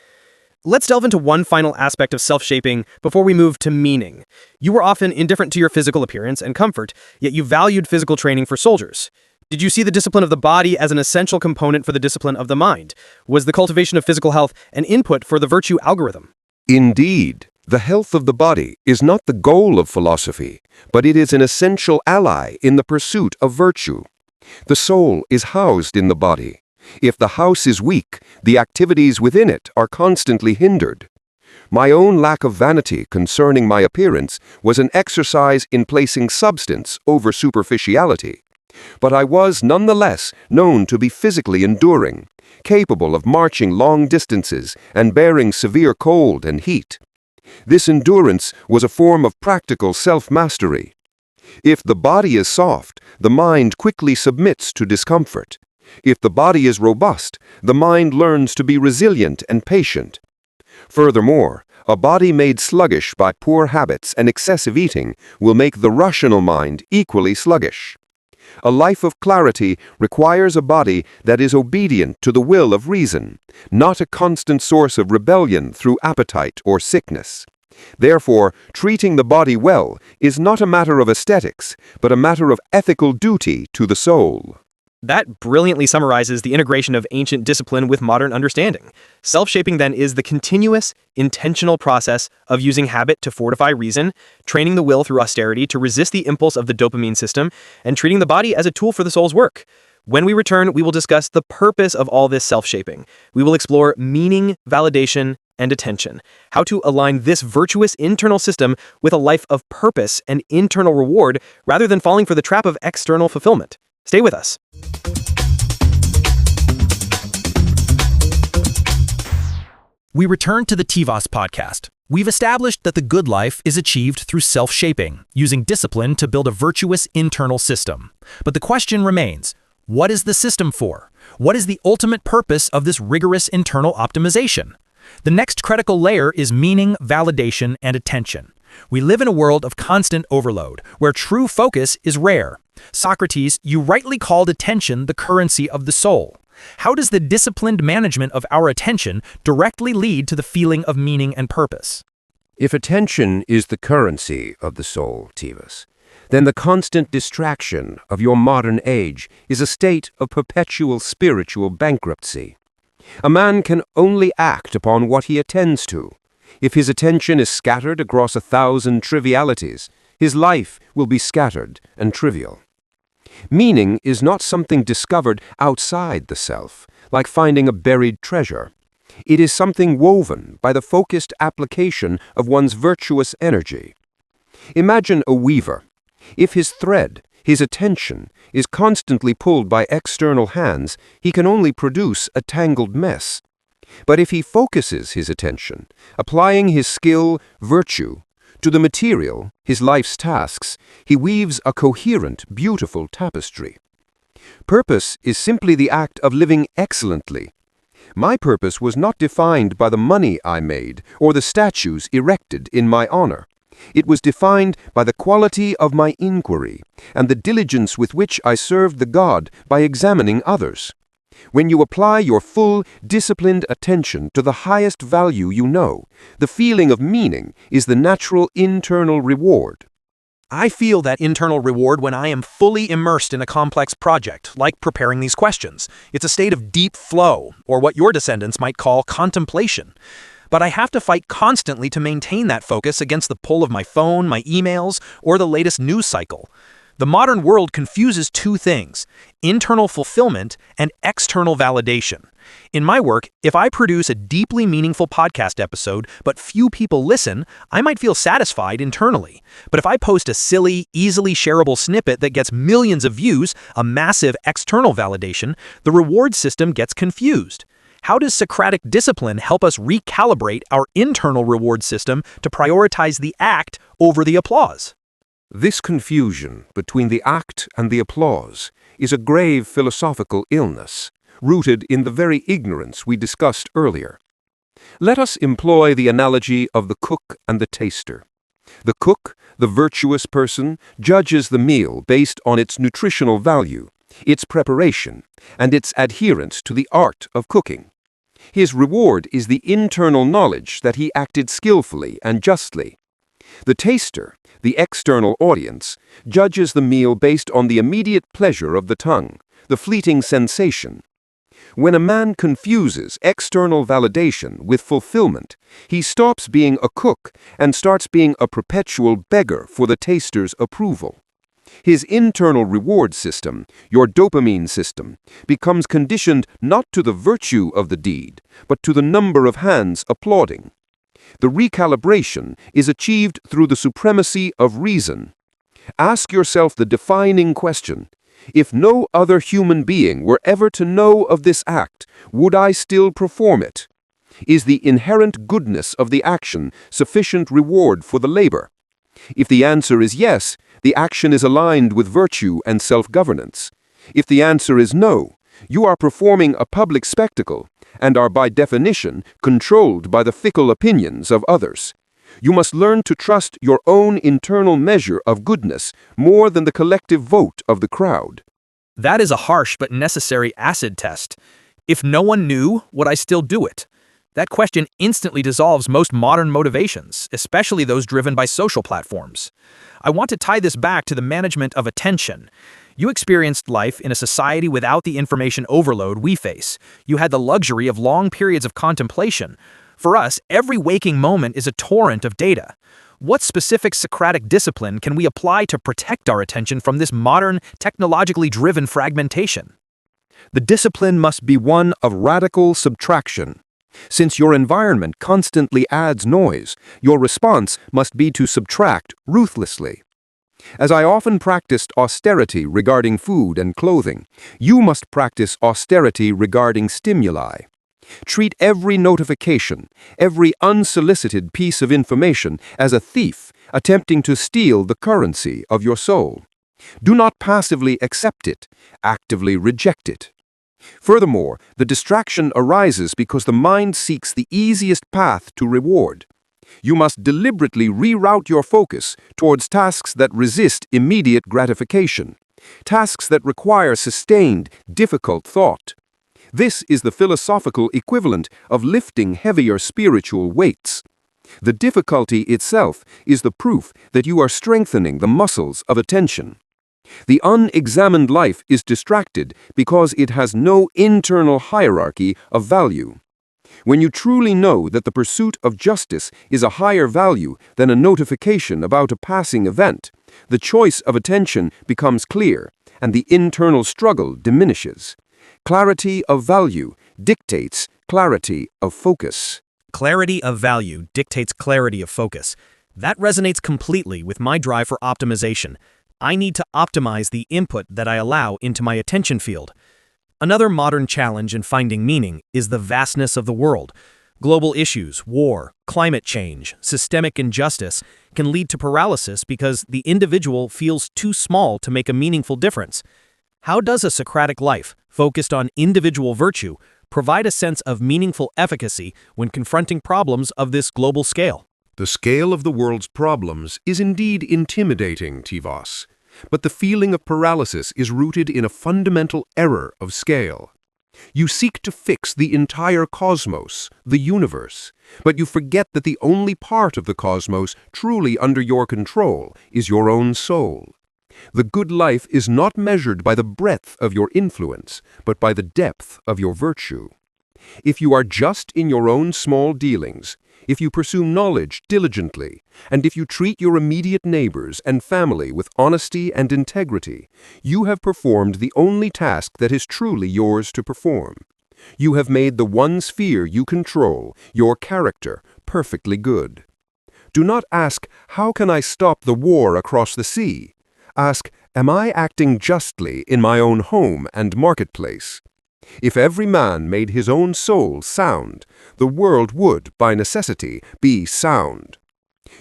Let's delve into one final aspect of self-shaping before we move to meaning. You were often indifferent to your physical appearance and comfort, yet you valued physical training for soldiers. Did you see the discipline of the body as an essential component for the discipline of the mind? Was the cultivation of physical health an input for the virtue algorithm? Indeed, the health of the body is not the goal of philosophy, but it is an essential ally in the pursuit of virtue. The soul is housed in the body. If the house is weak, the activities within it are constantly hindered. My own lack of vanity concerning my appearance was an exercise in placing substance over superficiality. But I was nonetheless known to be physically enduring, capable of marching long distances and bearing severe cold and heat. This endurance was a form of practical self-mastery. If the body is soft, the mind quickly submits to discomfort. If the body is robust, the mind learns to be resilient and patient. Furthermore, a body made sluggish by poor habits and excessive eating will make the rational mind equally sluggish. A life of clarity requires a body that is obedient to the will of reason, not a constant source of rebellion through appetite or sickness. Therefore, treating the body well is not a matter of aesthetics, but a matter of ethical duty to the soul. That brilliantly summarizes the integration of ancient discipline with modern understanding. Self-shaping, then, is the continuous, intentional process of using habit to fortify reason, training the will through austerity to resist the impulse of the dopamine system, and treating the body as a tool for the soul's work. When we return, we will discuss the purpose of all this self-shaping. We will explore meaning, validation, and attention, how to align this virtuous internal system with a life of purpose and internal reward rather than falling for the trap of external fulfillment. Stay with us. We return to the Tivas Podcast. We've established that the good life is achieved through self-shaping, using discipline to build a virtuous internal system. But the question remains, what is the system for? What is the ultimate purpose of this rigorous internal optimization? The next critical layer is meaning, validation, and attention. We live in a world of constant overload, where true focus is rare. Socrates, you rightly called attention the currency of the soul. How does the disciplined management of our attention directly lead to the feeling of meaning and purpose? If attention is the currency of the soul, Tivas, then the constant distraction of your modern age is a state of perpetual spiritual bankruptcy. A man can only act upon what he attends to. If his attention is scattered across 1,000 trivialities, his life will be scattered and trivial. Meaning is not something discovered outside the self, like finding a buried treasure. It is something woven by the focused application of one's virtuous energy. Imagine a weaver. If his thread, his attention, is constantly pulled by external hands, he can only produce a tangled mess. But if he focuses his attention, applying his skill, virtue, to the material, his life's tasks, he weaves a coherent, beautiful tapestry. Purpose is simply the act of living excellently. My purpose was not defined by the money I made or the statues erected in my honor. It was defined by the quality of my inquiry and the diligence with which I served the God by examining others. When you apply your full, disciplined attention to the highest value you know, the feeling of meaning is the natural internal reward. I feel that internal reward when I am fully immersed in a complex project, like preparing these questions. It's a state of deep flow, or what your descendants might call contemplation. But I have to fight constantly to maintain that focus against the pull of my phone, my emails, or the latest news cycle. The modern world confuses two things: internal fulfillment and external validation. In my work, if I produce a deeply meaningful podcast episode, but few people listen, I might feel satisfied internally. But if I post a silly, easily shareable snippet that gets millions of views, a massive external validation, the reward system gets confused. How does Socratic discipline help us recalibrate our internal reward system to prioritize the act over the applause? This confusion between the act and the applause is a grave philosophical illness, rooted in the very ignorance we discussed earlier. Let us employ the analogy of the cook and the taster. The cook, the virtuous person, judges the meal based on its nutritional value, its preparation, and its adherence to the art of cooking. His reward is the internal knowledge that he acted skillfully and justly. The taster, the external audience, judges the meal based on the immediate pleasure of the tongue, the fleeting sensation. When a man confuses external validation with fulfillment, he stops being a cook and starts being a perpetual beggar for the taster's approval. His internal reward system, your dopamine system, becomes conditioned not to the virtue of the deed, but to the number of hands applauding. The recalibration is achieved through the supremacy of reason. Ask yourself the defining question: if no other human being were ever to know of this act, would I still perform it? Is the inherent goodness of the action sufficient reward for the labor? If the answer is yes, the action is aligned with virtue and self-governance. If the answer is no, you are performing a public spectacle and are by definition controlled by the fickle opinions of others. You must learn to trust your own internal measure of goodness more than the collective vote of the crowd. That is a harsh but necessary acid test. If no one knew, would I still do it? That question instantly dissolves most modern motivations, especially those driven by social platforms. I want to tie this back to the management of attention. You experienced life in a society without the information overload we face. You had the luxury of long periods of contemplation. For us, every waking moment is a torrent of data. What specific Socratic discipline can we apply to protect our attention from this modern, technologically driven fragmentation? The discipline must be one of radical subtraction. Since your environment constantly adds noise, your response must be to subtract ruthlessly. As I often practiced austerity regarding food and clothing, you must practice austerity regarding stimuli. Treat every notification, every unsolicited piece of information as a thief attempting to steal the currency of your soul. Do not passively accept it, actively reject it. Furthermore, the distraction arises because the mind seeks the easiest path to reward. You must deliberately reroute your focus towards tasks that resist immediate gratification, tasks that require sustained, difficult thought. This is the philosophical equivalent of lifting heavier spiritual weights. The difficulty itself is the proof that you are strengthening the muscles of attention. The unexamined life is distracted because it has no internal hierarchy of value. When you truly know that the pursuit of justice is a higher value than a notification about a passing event, the choice of attention becomes clear and the internal struggle diminishes. Clarity of value dictates clarity of focus. Clarity of value dictates clarity of focus. That resonates completely with my drive for optimization. I need to optimize the input that I allow into my attention field. Another modern challenge in finding meaning is the vastness of the world. Global issues, war, climate change, systemic injustice can lead to paralysis because the individual feels too small to make a meaningful difference. How does a Socratic life, focused on individual virtue, provide a sense of meaningful efficacy when confronting problems of this global scale? The scale of the world's problems is indeed intimidating, Tivas, but the feeling of paralysis is rooted in a fundamental error of scale. You seek to fix the entire cosmos, the universe, but you forget that the only part of the cosmos truly under your control is your own soul. The good life is not measured by the breadth of your influence, but by the depth of your virtue. If you are just in your own small dealings, if you pursue knowledge diligently, and if you treat your immediate neighbors and family with honesty and integrity, you have performed the only task that is truly yours to perform. You have made the one sphere you control, your character, perfectly good. Do not ask, "How can I stop the war across the sea?" Ask, "Am I acting justly in my own home and marketplace?" If every man made his own soul sound, the world would, by necessity, be sound.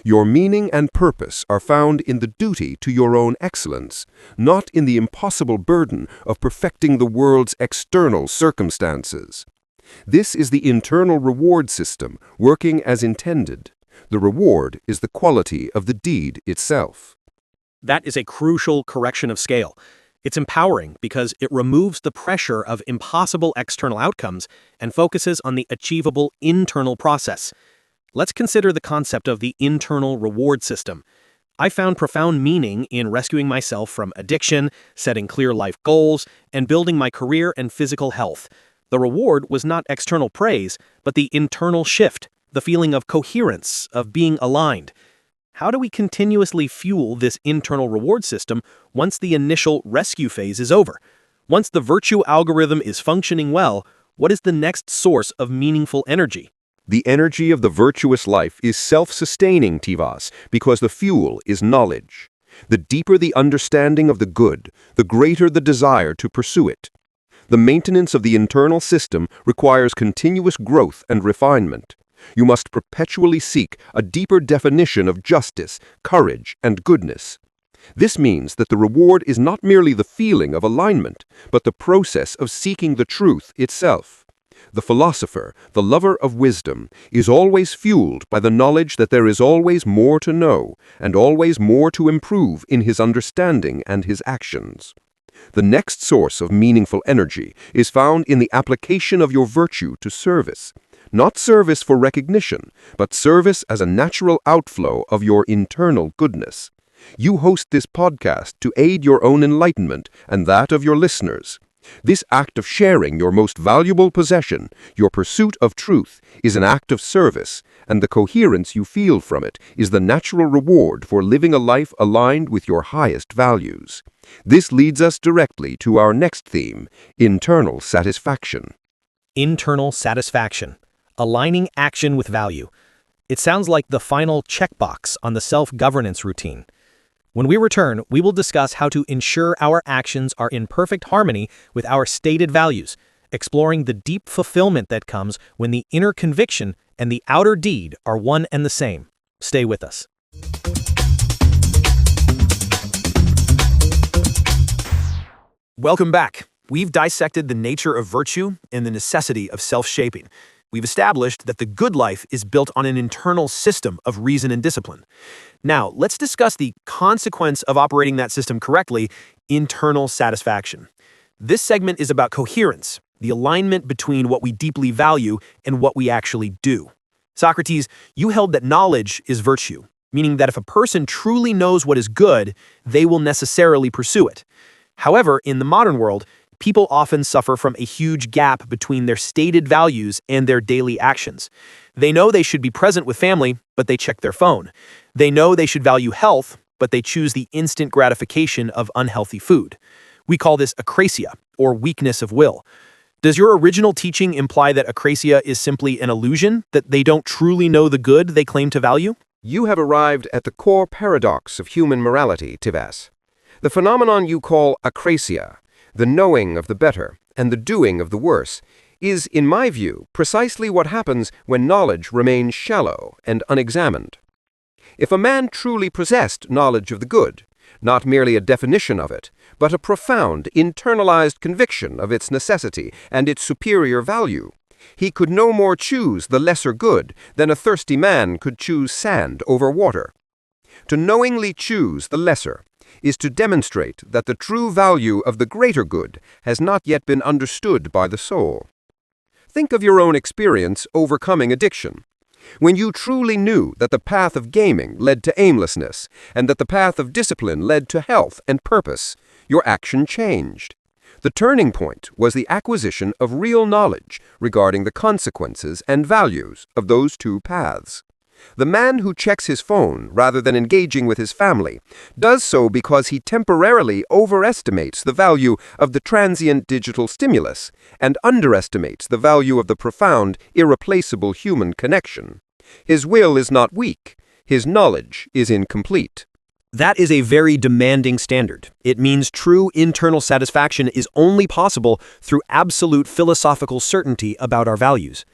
Your meaning and purpose are found in the duty to your own excellence, not in the impossible burden of perfecting the world's external circumstances. This is the internal reward system working as intended. The reward is the quality of the deed itself. That is a crucial correction of scale. It's empowering because it removes the pressure of impossible external outcomes and focuses on the achievable internal process. Let's consider the concept of the internal reward system. I found profound meaning in rescuing myself from addiction, setting clear life goals, and building my career and physical health. The reward was not external praise, but the internal shift, the feeling of coherence, of being aligned. How do we continuously fuel this internal reward system once the initial rescue phase is over? Once the virtue algorithm is functioning well, what is the next source of meaningful energy? The energy of the virtuous life is self-sustaining, Tivas, because the fuel is knowledge. The deeper the understanding of the good, the greater the desire to pursue it. The maintenance of the internal system requires continuous growth and refinement. You must perpetually seek a deeper definition of justice, courage, and goodness. This means that the reward is not merely the feeling of alignment, but the process of seeking the truth itself. The philosopher, the lover of wisdom, is always fueled by the knowledge that there is always more to know, and always more to improve in his understanding and his actions. The next source of meaningful energy is found in the application of your virtue to service. Not service for recognition, but service as a natural outflow of your internal goodness. You host this podcast to aid your own enlightenment and that of your listeners. This act of sharing your most valuable possession, your pursuit of truth, is an act of service, and the coherence you feel from it is the natural reward for living a life aligned with your highest values. This leads us directly to our next theme, internal satisfaction. Internal satisfaction. Aligning action with value. It sounds like the final checkbox on the self-governance routine. When we return, we will discuss how to ensure our actions are in perfect harmony with our stated values, exploring the deep fulfillment that comes when the inner conviction and the outer deed are one and the same. Stay with us. Welcome back. We've dissected the nature of virtue and the necessity of self-shaping. We've established that the good life is built on an internal system of reason and discipline. Now, let's discuss the consequence of operating that system correctly, internal satisfaction. This segment is about coherence, the alignment between what we deeply value and what we actually do. Socrates, you held that knowledge is virtue, meaning that if a person truly knows what is good, they will necessarily pursue it. However, in the modern world, people often suffer from a huge gap between their stated values and their daily actions. They know they should be present with family, but they check their phone. They know they should value health, but they choose the instant gratification of unhealthy food. We call this acrasia, or weakness of will. Does your original teaching imply that acrasia is simply an illusion, that they don't truly know the good they claim to value? You have arrived at the core paradox of human morality, Tivas. The phenomenon you call acrasia, the knowing of the better and the doing of the worse, is, in my view, precisely what happens when knowledge remains shallow and unexamined. If a man truly possessed knowledge of the good, not merely a definition of it, but a profound, internalized conviction of its necessity and its superior value, he could no more choose the lesser good than a thirsty man could choose sand over water. To knowingly choose the lesser is to demonstrate that the true value of the greater good has not yet been understood by the soul. Think of your own experience overcoming addiction. When you truly knew that the path of gaming led to aimlessness and that the path of discipline led to health and purpose, your action changed. The turning point was the acquisition of real knowledge regarding the consequences and values of those two paths. The man who checks his phone rather than engaging with his family does so because he temporarily overestimates the value of the transient digital stimulus and underestimates the value of the profound, irreplaceable human connection. His will is not weak. His knowledge is incomplete. That is a very demanding standard. It means true internal satisfaction is only possible through absolute philosophical certainty about our values.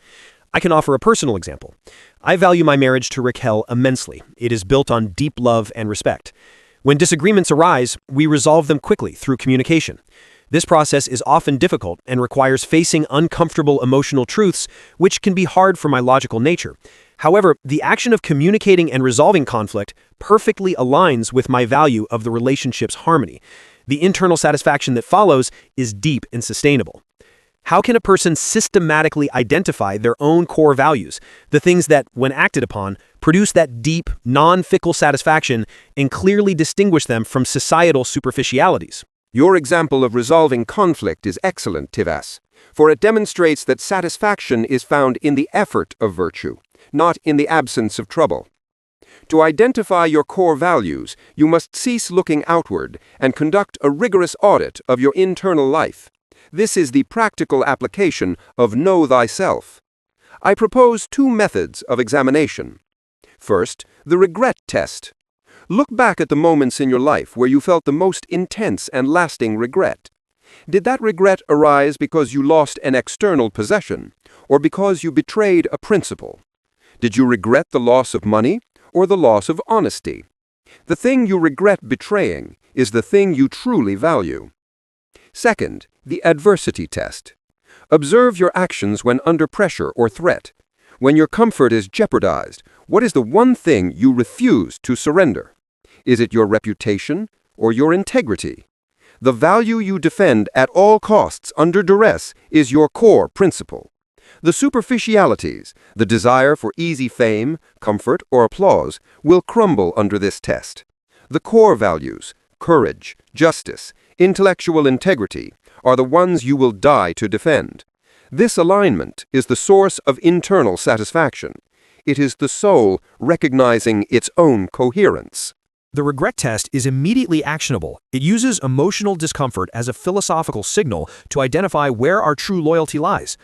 I can offer a personal example. I value my marriage to Raquel immensely. It is built on deep love and respect. When disagreements arise, we resolve them quickly through communication. This process is often difficult and requires facing uncomfortable emotional truths, which can be hard for my logical nature. However, the action of communicating and resolving conflict perfectly aligns with my value of the relationship's harmony. The internal satisfaction that follows is deep and sustainable. How can a person systematically identify their own core values, the things that, when acted upon, produce that deep, non-fickle satisfaction and clearly distinguish them from societal superficialities? Your example of resolving conflict is excellent, Tivas, for it demonstrates that satisfaction is found in the effort of virtue, not in the absence of trouble. To identify your core values, you must cease looking outward and conduct a rigorous audit of your internal life. This is the practical application of Know Thyself. I propose two methods of examination. First, the regret test. Look back at the moments in your life where you felt the most intense and lasting regret. Did that regret arise because you lost an external possession, or because you betrayed a principle? Did you regret the loss of money, or the loss of honesty? The thing you regret betraying is the thing you truly value. Second, the adversity test. Observe your actions when under pressure or threat. When your comfort is jeopardized, what is the one thing you refuse to surrender? Is it your reputation or your integrity? The value you defend at all costs under duress is your core principle. The superficialities, the desire for easy fame, comfort, or applause, will crumble under this test. The core values, courage, justice, intellectual integrity, are the ones you will die to defend. This alignment is the source of internal satisfaction. It is the soul recognizing its own coherence. The regret test is immediately actionable. It uses emotional discomfort as a philosophical signal to identify where our true loyalty lies.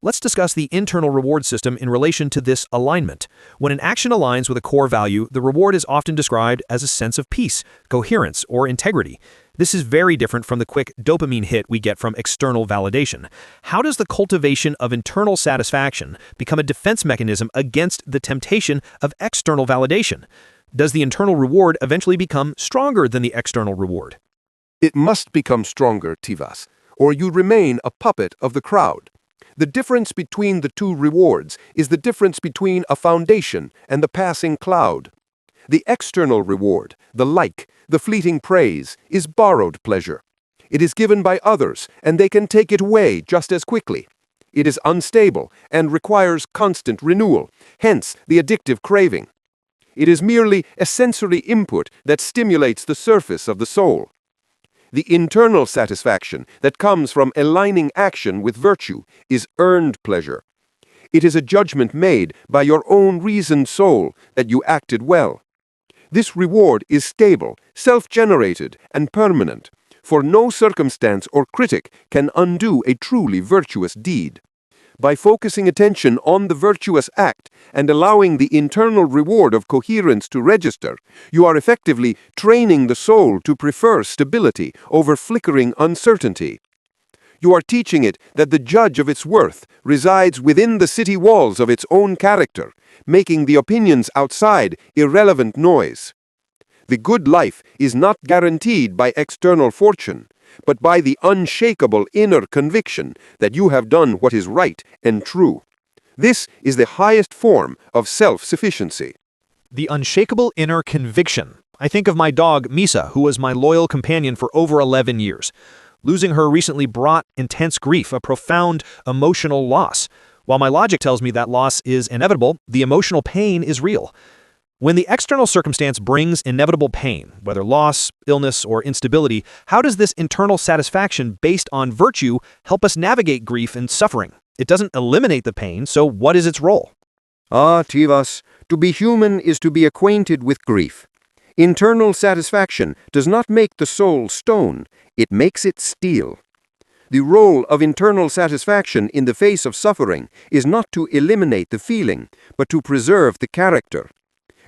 Let's discuss the internal reward system in relation to this alignment. When an action aligns with a core value, the reward is often described as a sense of peace, coherence, or integrity. This is very different from the quick dopamine hit we get from external validation. How does the cultivation of internal satisfaction become a defense mechanism against the temptation of external validation? Does the internal reward eventually become stronger than the external reward? It must become stronger, Tivas, or you remain a puppet of the crowd. The difference between the two rewards is the difference between a foundation and the passing cloud. The external reward, the like, the fleeting praise, is borrowed pleasure. It is given by others, and they can take it away just as quickly. It is unstable and requires constant renewal, hence the addictive craving. It is merely a sensory input that stimulates the surface of the soul. The internal satisfaction that comes from aligning action with virtue is earned pleasure. It is a judgment made by your own reasoned soul that you acted well. This reward is stable, self-generated, and permanent, for no circumstance or critic can undo a truly virtuous deed. By focusing attention on the virtuous act and allowing the internal reward of coherence to register, you are effectively training the soul to prefer stability over flickering uncertainty. You are teaching it that the judge of its worth resides within the city walls of its own character, making the opinions outside irrelevant noise. The good life is not guaranteed by external fortune, but by the unshakable inner conviction that you have done what is right and true. This is the highest form of self-sufficiency. The unshakable inner conviction. I think of my dog, Misa, who was my loyal companion for over 11 years. Losing her recently brought intense grief, a profound emotional loss. While my logic tells me that loss is inevitable, the emotional pain is real. When the external circumstance brings inevitable pain, whether loss, illness, or instability, how does this internal satisfaction based on virtue help us navigate grief and suffering? It doesn't eliminate the pain, so what is its role? Ah, Tivas, to be human is to be acquainted with grief. Internal satisfaction does not make the soul stone, it makes it steel. The role of internal satisfaction in the face of suffering is not to eliminate the feeling, but to preserve the character.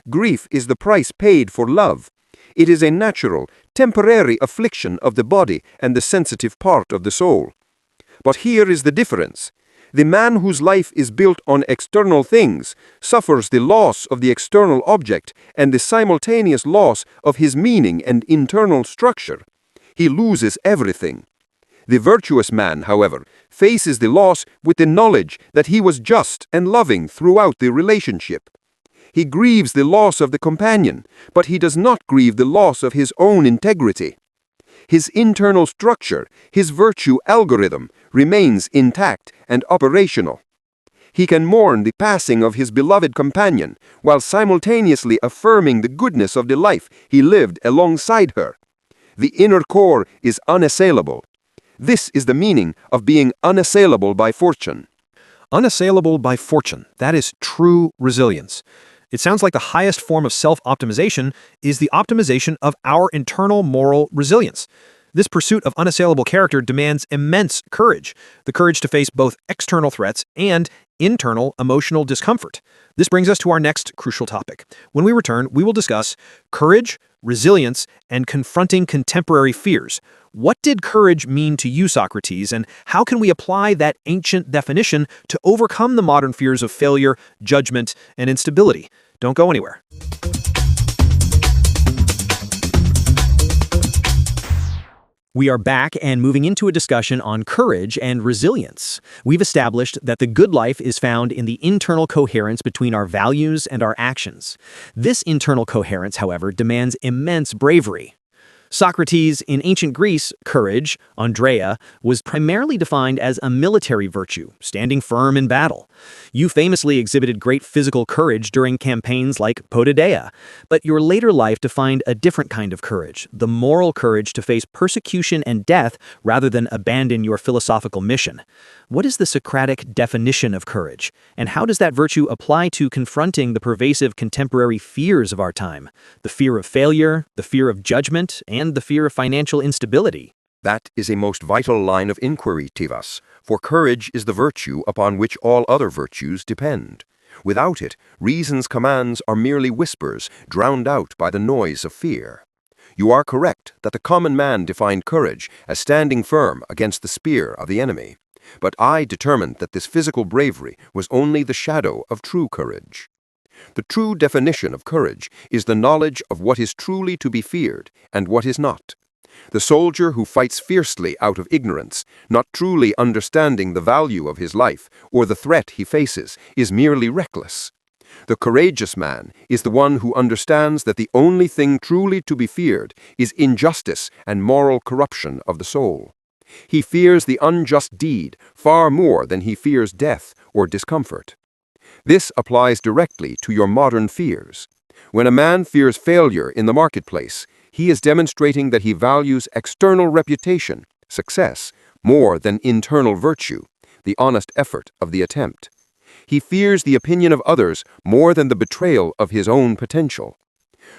Grief is the price paid for love. It is a natural, temporary affliction of the body and the sensitive part of the soul. But here is the difference. The man whose life is built on external things suffers the loss of the external object and the simultaneous loss of his meaning and internal structure. He loses everything. The virtuous man, however, faces the loss with the knowledge that he was just and loving throughout the relationship. He grieves the loss of the companion, but he does not grieve the loss of his own integrity. His internal structure, his virtue algorithm, remains intact and operational. He can mourn the passing of his beloved companion while simultaneously affirming the goodness of the life he lived alongside her. The inner core is unassailable. This is the meaning of being unassailable by fortune. Unassailable by fortune. That is true resilience. It sounds like the highest form of self-optimization is the optimization of our internal moral resilience. This pursuit of unassailable character demands immense courage, the courage to face both external threats and internal emotional discomfort. This brings us to our next crucial topic. When we return, we will discuss courage, resilience, and confronting contemporary fears. What did courage mean to you, Socrates, and how can we apply that ancient definition to overcome the modern fears of failure, judgment, and instability? Don't go anywhere. We are back and moving into a discussion on courage and resilience. We've established that the good life is found in the internal coherence between our values and our actions. This internal coherence, however, demands immense bravery. Socrates, in ancient Greece, courage, Andrea, was primarily defined as a military virtue, standing firm in battle. You famously exhibited great physical courage during campaigns like Potidaea, but your later life defined a different kind of courage, the moral courage to face persecution and death rather than abandon your philosophical mission. What is the Socratic definition of courage, and how does that virtue apply to confronting the pervasive contemporary fears of our time? The fear of failure, the fear of judgment, and the fear of financial instability. That is a most vital line of inquiry, Tivas, for courage is the virtue upon which all other virtues depend. Without it, reason's commands are merely whispers, drowned out by the noise of fear. You are correct that the common man defined courage as standing firm against the spear of the enemy. But I determined that this physical bravery was only the shadow of true courage. The true definition of courage is the knowledge of what is truly to be feared and what is not. The soldier who fights fiercely out of ignorance, not truly understanding the value of his life or the threat he faces, is merely reckless. The courageous man is the one who understands that the only thing truly to be feared is injustice and moral corruption of the soul. He fears the unjust deed far more than he fears death or discomfort. This applies directly to your modern fears. When a man fears failure in the marketplace, he is demonstrating that he values external reputation, success, more than internal virtue, the honest effort of the attempt. He fears the opinion of others more than the betrayal of his own potential.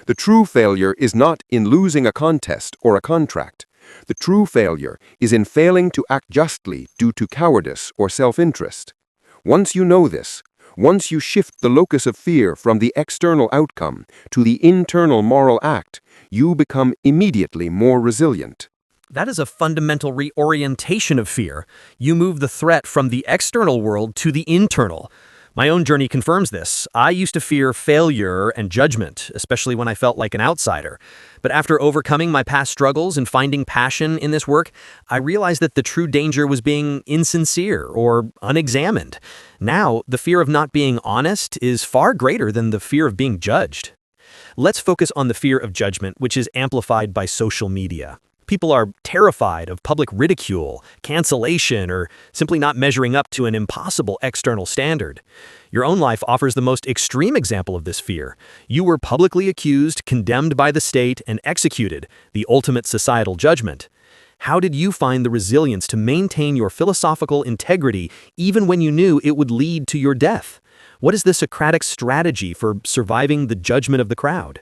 The true failure is not in losing a contest or a contract. The true failure is in failing to act justly due to cowardice or self-interest. Once you know this, once you shift the locus of fear from the external outcome to the internal moral act, you become immediately more resilient. That is a fundamental reorientation of fear. You move the threat from the external world to the internal. My own journey confirms this. I used to fear failure and judgment, especially when I felt like an outsider. But after overcoming my past struggles and finding passion in this work, I realized that the true danger was being insincere or unexamined. Now, the fear of not being honest is far greater than the fear of being judged. Let's focus on the fear of judgment, which is amplified by social media. People are terrified of public ridicule, cancellation, or simply not measuring up to an impossible external standard. Your own life offers the most extreme example of this fear. You were publicly accused, condemned by the state, and executed, the ultimate societal judgment. How did you find the resilience to maintain your philosophical integrity even when you knew it would lead to your death? What is the Socratic strategy for surviving the judgment of the crowd?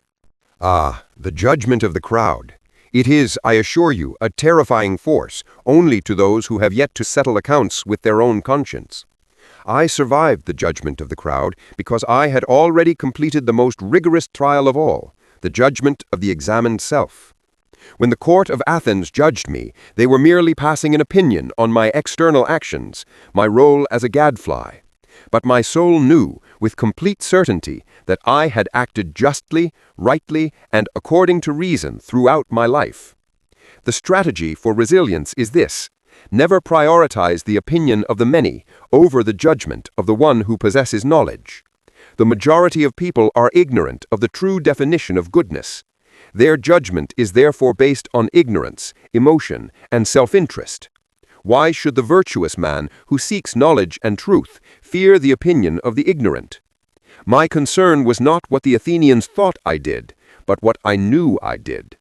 The judgment of the crowd. It is, I assure you, a terrifying force, only to those who have yet to settle accounts with their own conscience. I survived the judgment of the crowd because I had already completed the most rigorous trial of all, the judgment of the examined self. When the court of Athens judged me, they were merely passing an opinion on my external actions, my role as a gadfly. But my soul knew, with complete certainty, that I had acted justly, rightly, and according to reason throughout my life. The strategy for resilience is this: never prioritize the opinion of the many over the judgment of the one who possesses knowledge. The majority of people are ignorant of the true definition of goodness. Their judgment is therefore based on ignorance, emotion, and self-interest. Why should the virtuous man who seeks knowledge and truth fear the opinion of the ignorant? My concern was not what the Athenians thought I did, but what I knew I did.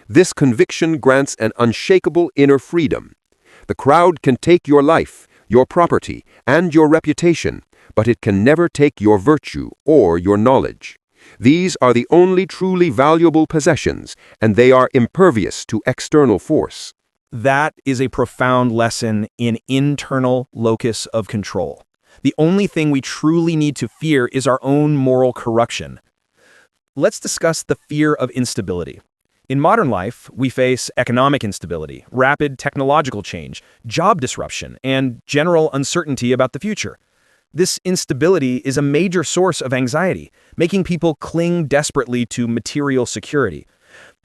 This conviction grants an unshakable inner freedom. The crowd can take your life, your property, and your reputation, but it can never take your virtue or your knowledge. These are the only truly valuable possessions, and they are impervious to external force. That is a profound lesson in internal locus of control. The only thing we truly need to fear is our own moral corruption. Let's discuss the fear of instability. In modern life, we face economic instability, rapid technological change, job disruption, and general uncertainty about the future. This instability is a major source of anxiety, making people cling desperately to material security.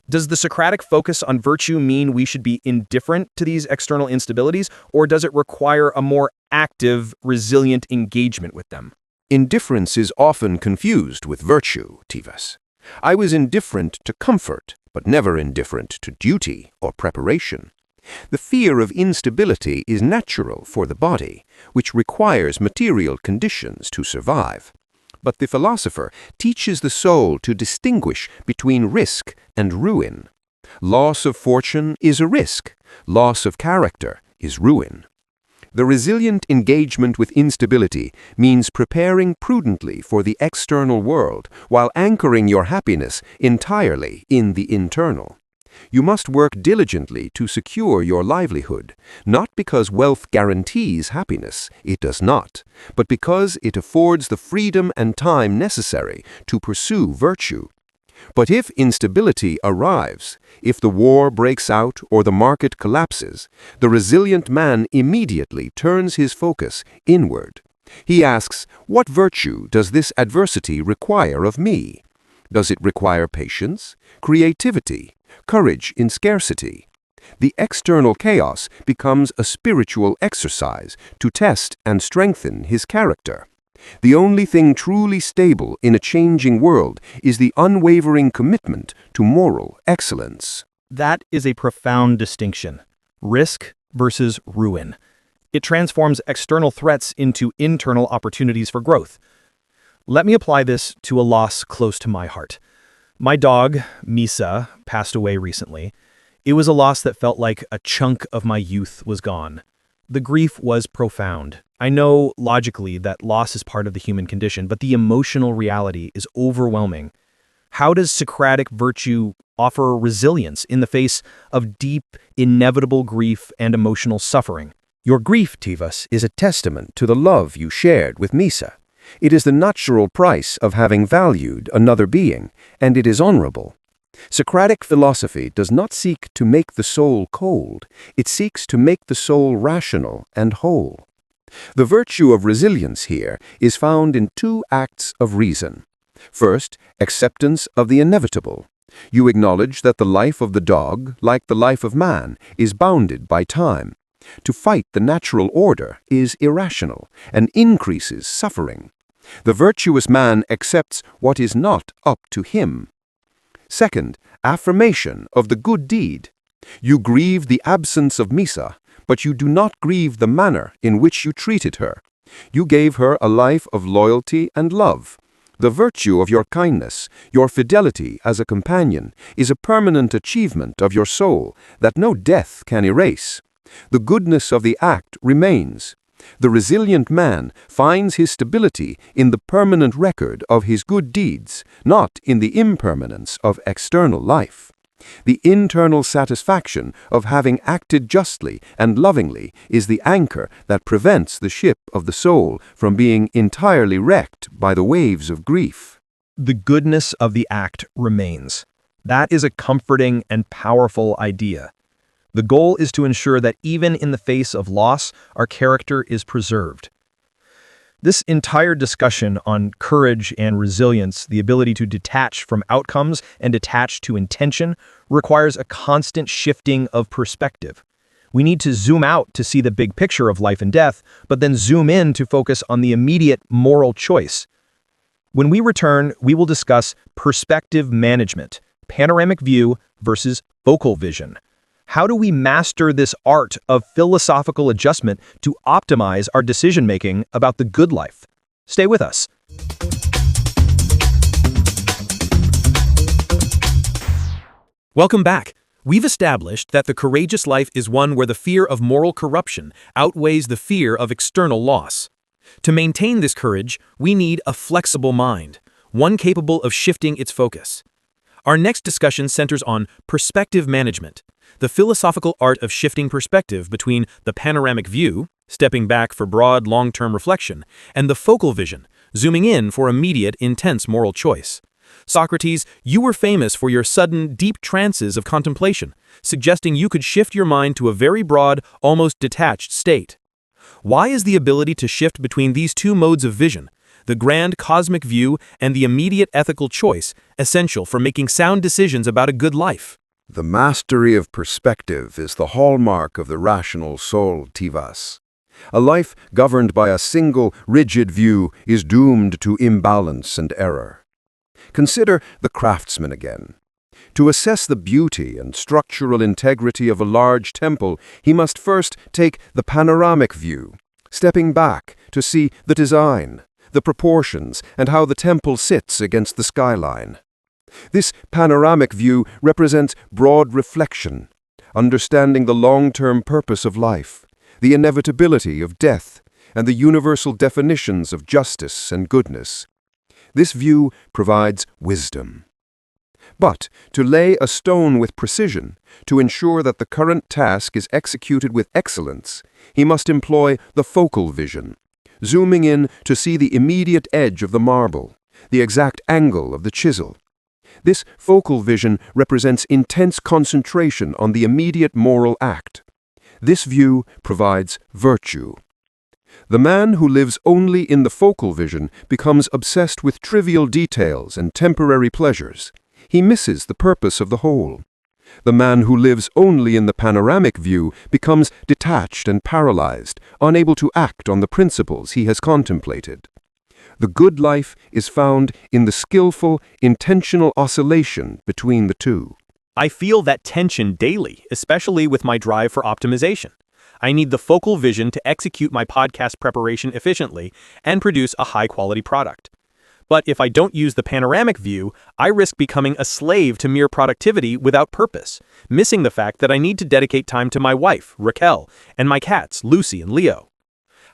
Does the Socratic focus on virtue mean we should be indifferent to these external instabilities, or does it require a more active, resilient engagement with them? Indifference is often confused with virtue, Tivas. I was indifferent to comfort, but never indifferent to duty or preparation. The fear of instability is natural for the body, which requires material conditions to survive. But the philosopher teaches the soul to distinguish between risk and ruin. Loss of fortune is a risk. Loss of character is ruin. The resilient engagement with instability means preparing prudently for the external world while anchoring your happiness entirely in the internal. You must work diligently to secure your livelihood, not because wealth guarantees happiness, it does not, but because it affords the freedom and time necessary to pursue virtue. But if instability arrives, if the war breaks out or the market collapses, the resilient man immediately turns his focus inward. He asks, what virtue does this adversity require of me? Does it require patience, creativity, courage in scarcity? The external chaos becomes a spiritual exercise to test and strengthen his character. The only thing truly stable in a changing world is the unwavering commitment to moral excellence. That is a profound distinction. Risk versus ruin. It transforms external threats into internal opportunities for growth. Let me apply this to a loss close to my heart. My dog, Misa, passed away recently. It was a loss that felt like a chunk of my youth was gone. The grief was profound. I know logically that loss is part of the human condition, but the emotional reality is overwhelming. How does Socratic virtue offer resilience in the face of deep, inevitable grief and emotional suffering? Your grief, Tivas, is a testament to the love you shared with Misa. It is the natural price of having valued another being, and it is honorable. Socratic philosophy does not seek to make the soul cold, it seeks to make the soul rational and whole. The virtue of resilience here is found in two acts of reason. First, acceptance of the inevitable. You acknowledge that the life of the dog, like the life of man, is bounded by time. To fight the natural order is irrational and increases suffering. The virtuous man accepts what is not up to him. Second, affirmation of the good deed. You grieve the absence of Misa, but you do not grieve the manner in which you treated her. You gave her a life of loyalty and love. The virtue of your kindness, your fidelity as a companion, is a permanent achievement of your soul that no death can erase. The goodness of the act remains. The resilient man finds his stability in the permanent record of his good deeds, not in the impermanence of external life. The internal satisfaction of having acted justly and lovingly is the anchor that prevents the ship of the soul from being entirely wrecked by the waves of grief. The goodness of the act remains. That is a comforting and powerful idea. The goal is to ensure that even in the face of loss, our character is preserved. This entire discussion on courage and resilience, the ability to detach from outcomes and attach to intention, requires a constant shifting of perspective. We need to zoom out to see the big picture of life and death, but then zoom in to focus on the immediate moral choice. When we return, we will discuss perspective management, panoramic view versus focal vision. How do we master this art of philosophical adjustment to optimize our decision-making about the good life? Stay with us. Welcome back. We've established that the courageous life is one where the fear of moral corruption outweighs the fear of external loss. To maintain this courage, we need a flexible mind, one capable of shifting its focus. Our next discussion centers on perspective management, the philosophical art of shifting perspective between the panoramic view, stepping back for broad, long-term reflection, and the focal vision, zooming in for immediate, intense moral choice. Socrates, you were famous for your sudden, deep trances of contemplation, suggesting you could shift your mind to a very broad, almost detached state. Why is the ability to shift between these two modes of vision, the grand cosmic view and the immediate ethical choice, essential for making sound decisions about a good life? The mastery of perspective is the hallmark of the rational soul, Tivas. A life governed by a single, rigid view is doomed to imbalance and error. Consider the craftsman again. To assess the beauty and structural integrity of a large temple, he must first take the panoramic view, stepping back to see the design, the proportions, and how the temple sits against the skyline. This panoramic view represents broad reflection, understanding the long-term purpose of life, the inevitability of death, and the universal definitions of justice and goodness. This view provides wisdom. But to lay a stone with precision, to ensure that the current task is executed with excellence, he must employ the focal vision, zooming in to see the immediate edge of the marble, the exact angle of the chisel. This focal vision represents intense concentration on the immediate moral act. This view provides virtue. The man who lives only in the focal vision becomes obsessed with trivial details and temporary pleasures. He misses the purpose of the whole. The man who lives only in the panoramic view becomes detached and paralyzed, unable to act on the principles he has contemplated. The good life is found in the skillful, intentional oscillation between the two. I feel that tension daily, especially with my drive for optimization. I need the focal vision to execute my podcast preparation efficiently and produce a high-quality product. But if I don't use the panoramic view, I risk becoming a slave to mere productivity without purpose, missing the fact that I need to dedicate time to my wife, Raquel, and my cats, Lucy and Leo.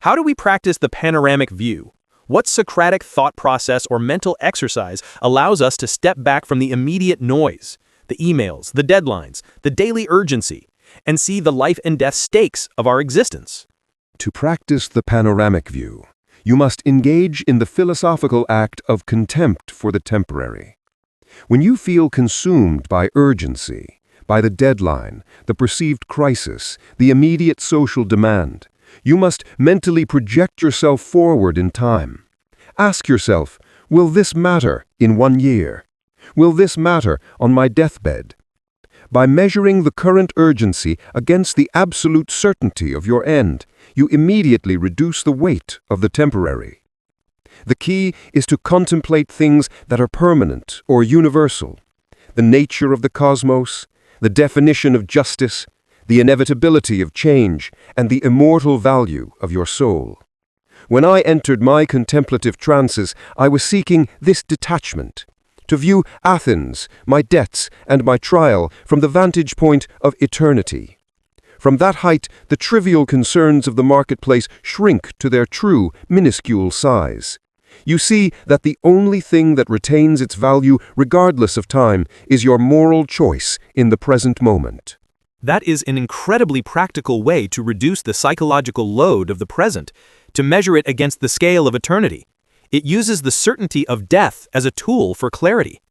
How do we practice the panoramic view? What Socratic thought process or mental exercise allows us to step back from the immediate noise, the emails, the deadlines, the daily urgency, and see the life and death stakes of our existence? To practice the panoramic view, you must engage in the philosophical act of contempt for the temporary. When you feel consumed by urgency, by the deadline, the perceived crisis, the immediate social demand, you must mentally project yourself forward in time. Ask yourself, will this matter in 1 year? Will this matter on my deathbed? By measuring the current urgency against the absolute certainty of your end, you immediately reduce the weight of the temporary. The key is to contemplate things that are permanent or universal, the nature of the cosmos, the definition of justice, the inevitability of change, and the immortal value of your soul. When I entered my contemplative trances, I was seeking this detachment, to view Athens, my debts, and my trial from the vantage point of eternity. From that height, the trivial concerns of the marketplace shrink to their true, minuscule size. You see that the only thing that retains its value regardless of time is your moral choice in the present moment. That is an incredibly practical way to reduce the psychological load of the present, to measure it against the scale of eternity. It uses the certainty of death as a tool for clarity.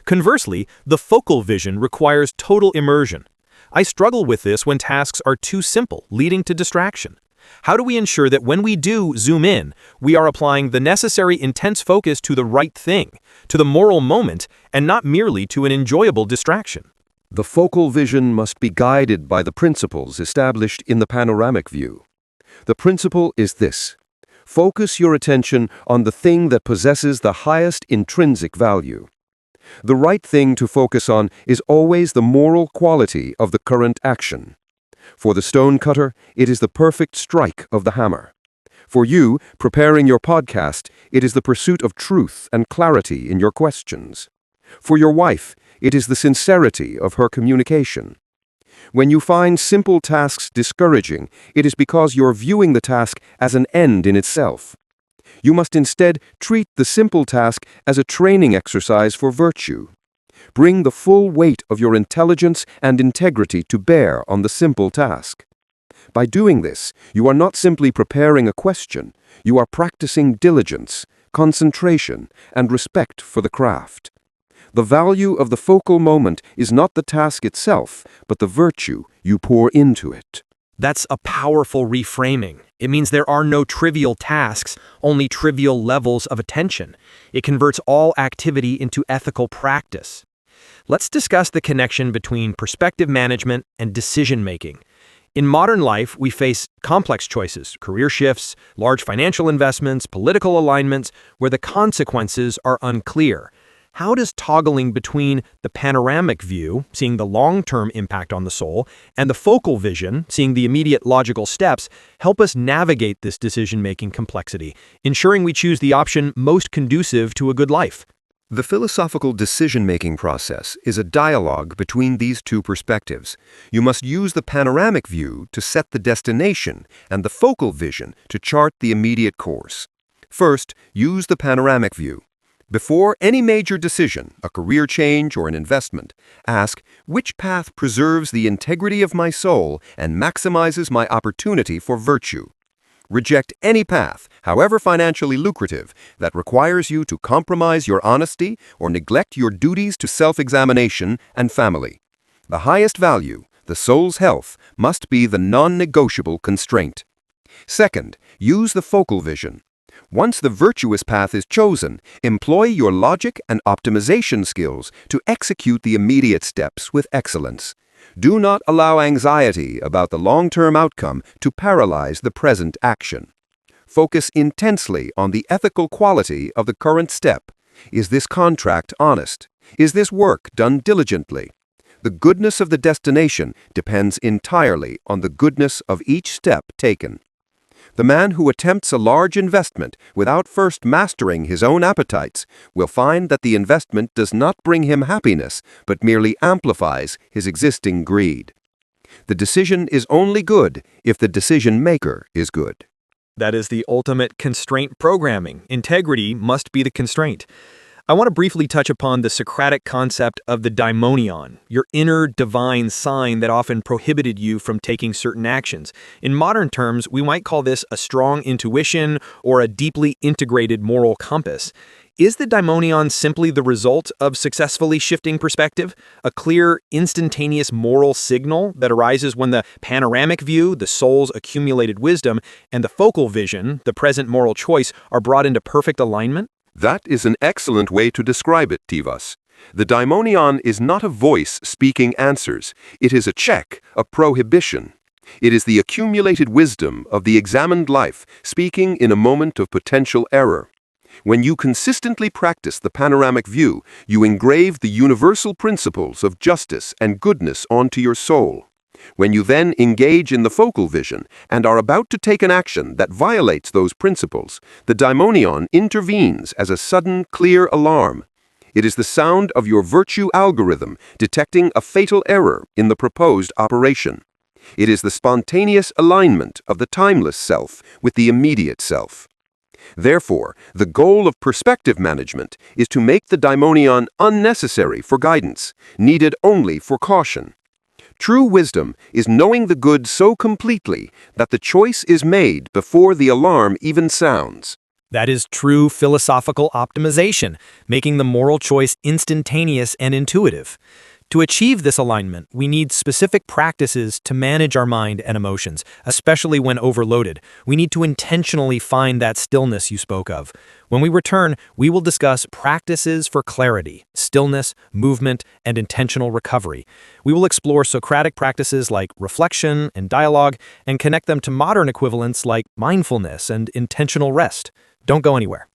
Conversely, the focal vision requires total immersion. I struggle with this when tasks are too simple, leading to distraction. How do we ensure that when we do zoom in, we are applying the necessary intense focus to the right thing, to the moral moment, and not merely to an enjoyable distraction? The focal vision must be guided by the principles established in the panoramic view. The principle is this: focus your attention on the thing that possesses the highest intrinsic value. The right thing to focus on is always the moral quality of the current action. For the stonecutter, it is the perfect strike of the hammer. For you, preparing your podcast, it is the pursuit of truth and clarity in your questions. For your wife, it is the sincerity of her communication. When you find simple tasks discouraging, it is because you're viewing the task as an end in itself. You must instead treat the simple task as a training exercise for virtue. Bring the full weight of your intelligence and integrity to bear on the simple task. By doing this, you are not simply preparing a question, you are practicing diligence, concentration, and respect for the craft. The value of the focal moment is not the task itself, but the virtue you pour into it. That's a powerful reframing. It means there are no trivial tasks, only trivial levels of attention. It converts all activity into ethical practice. Let's discuss the connection between perspective management and decision-making. In modern life, we face complex choices, career shifts, large financial investments, political alignments, where the consequences are unclear. how does toggling between the panoramic view, seeing the long-term impact on the soul, and the focal vision, seeing the immediate logical steps, help us navigate this decision-making complexity, ensuring we choose the option most conducive to a good life? The philosophical decision-making process is a dialogue between these two perspectives. You must use the panoramic view to set the destination and the focal vision to chart the immediate course. First, use the panoramic view. Before any major decision, a career change or an investment, ask which path preserves the integrity of my soul and maximizes my opportunity for virtue. Reject any path, however financially lucrative, that requires you to compromise your honesty or neglect your duties to self-examination and family. The highest value, the soul's health, must be the non-negotiable constraint. Second, use the focal vision. Once the virtuous path is chosen, employ your logic and optimization skills to execute the immediate steps with excellence. Do not allow anxiety about the long-term outcome to paralyze the present action. Focus intensely on the ethical quality of the current step. Is this contract honest? Is this work done diligently? The goodness of the destination depends entirely on the goodness of each step taken. The man who attempts a large investment without first mastering his own appetites will find that the investment does not bring him happiness, but merely amplifies his existing greed. The decision is only good if the decision maker is good. That is the ultimate constraint programming. Integrity must be the constraint. I want to briefly touch upon the Socratic concept of the daimonion, your inner divine sign that often prohibited you from taking certain actions. In modern terms, we might call this a strong intuition or a deeply integrated moral compass. Is the daimonion simply the result of successfully shifting perspective? A clear, instantaneous moral signal that arises when the panoramic view, the soul's accumulated wisdom, and the focal vision, the present moral choice, are brought into perfect alignment? That is an excellent way to describe it, Tivas. The daimonion is not a voice speaking answers. It is a check, a prohibition. It is the accumulated wisdom of the examined life speaking in a moment of potential error. When you consistently practice the panoramic view, you engrave the universal principles of justice and goodness onto your soul. When you then engage in the focal vision and are about to take an action that violates those principles, the daimonion intervenes as a sudden, clear alarm. It is the sound of your virtue algorithm detecting a fatal error in the proposed operation. It is the spontaneous alignment of the timeless self with the immediate self. Therefore, the goal of perspective management is to make the daimonion unnecessary for guidance, needed only for caution. True wisdom is knowing the good so completely that the choice is made before the alarm even sounds. That is true philosophical optimization, making the moral choice instantaneous and intuitive. To achieve this alignment, we need specific practices to manage our mind and emotions, especially when overloaded. We need to intentionally find that stillness you spoke of. When we return, we will discuss practices for clarity, stillness, movement, and intentional recovery. We will explore Socratic practices like reflection and dialogue and connect them to modern equivalents like mindfulness and intentional rest. Don't go anywhere.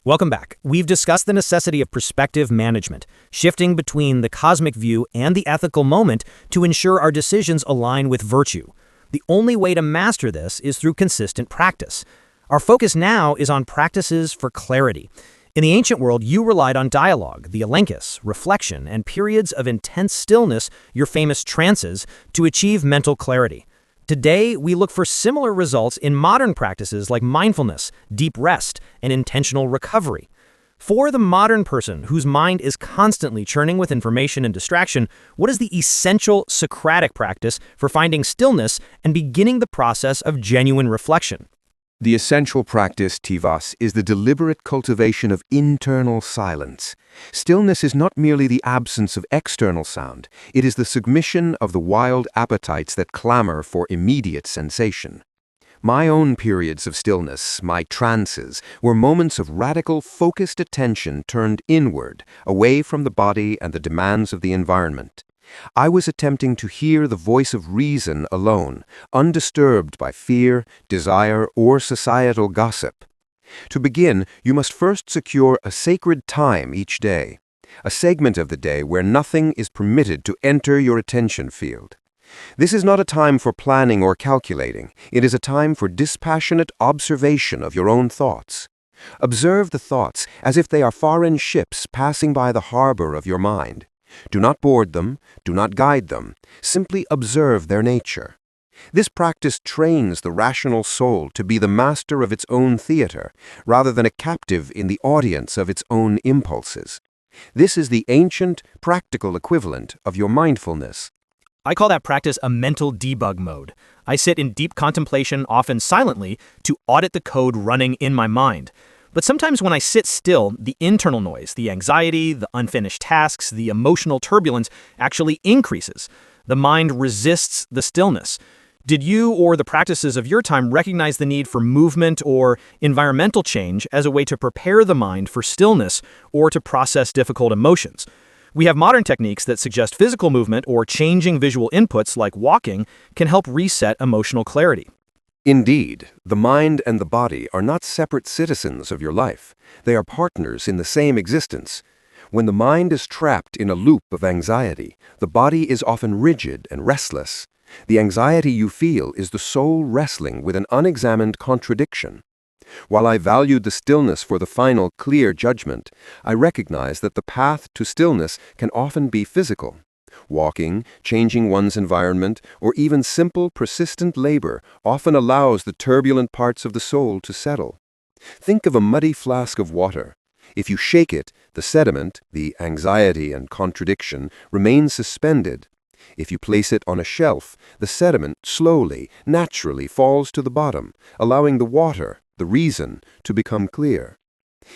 Welcome back. We've discussed the necessity of perspective management, shifting between the cosmic view and the ethical moment to ensure our decisions align with virtue. The only way to master this is through consistent practice. Our focus now is on practices for clarity. In the ancient world, you relied on dialogue, the elenchus, reflection, and periods of intense stillness, your famous trances, to achieve mental clarity. Today, we look for similar results in modern practices like mindfulness, deep rest, and intentional recovery. For the modern person whose mind is constantly churning with information and distraction, what is the essential Socratic practice for finding stillness and beginning the process of genuine reflection? The essential practice, Tivas, is the deliberate cultivation of internal silence. Stillness is not merely the absence of external sound, it is the submission of the wild appetites that clamor for immediate sensation. My own periods of stillness, my trances, were moments of radical, focused attention turned inward, away from the body and the demands of the environment. I was attempting to hear the voice of reason alone, undisturbed by fear, desire, or societal gossip. To begin, you must first secure a sacred time each day, a segment of the day where nothing is permitted to enter your attention field. This is not a time for planning or calculating. It is a time for dispassionate observation of your own thoughts. Observe the thoughts as if they are foreign ships passing by the harbor of your mind. Do not board them, do not guide them, simply observe their nature. This practice trains the rational soul to be the master of its own theater, rather than a captive in the audience of its own impulses. This is the ancient, practical equivalent of your mindfulness. I call that practice a mental debug mode. I sit in deep contemplation, often silently, to audit the code running in my mind. But sometimes when I sit still, the internal noise, the anxiety, the unfinished tasks, the emotional turbulence actually increases. The mind resists the stillness. Did you or the practices of your time recognize the need for movement or environmental change as a way to prepare the mind for stillness or to process difficult emotions? We have modern techniques that suggest physical movement or changing visual inputs like walking can help reset emotional clarity. Indeed, the mind and the body are not separate citizens of your life. They are partners in the same existence. When the mind is trapped in a loop of anxiety, the body is often rigid and restless. The anxiety you feel is the soul wrestling with an unexamined contradiction. While I valued the stillness for the final, clear judgment, I recognize that the path to stillness can often be physical. Walking, changing one's environment, or even simple, persistent labor often allows the turbulent parts of the soul to settle. Think of a muddy flask of water. If you shake it, the sediment, the anxiety and contradiction, remains suspended. If you place it on a shelf, the sediment slowly, naturally falls to the bottom, allowing the water, the reason, to become clear.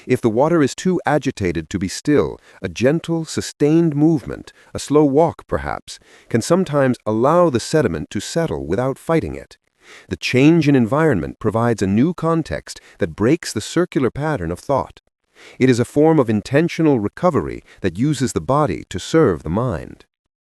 If the water is too agitated to be still, a gentle, sustained movement, a slow walk perhaps, can sometimes allow the sediment to settle without fighting it. The change in environment provides a new context that breaks the circular pattern of thought. It is a form of intentional recovery that uses the body to serve the mind.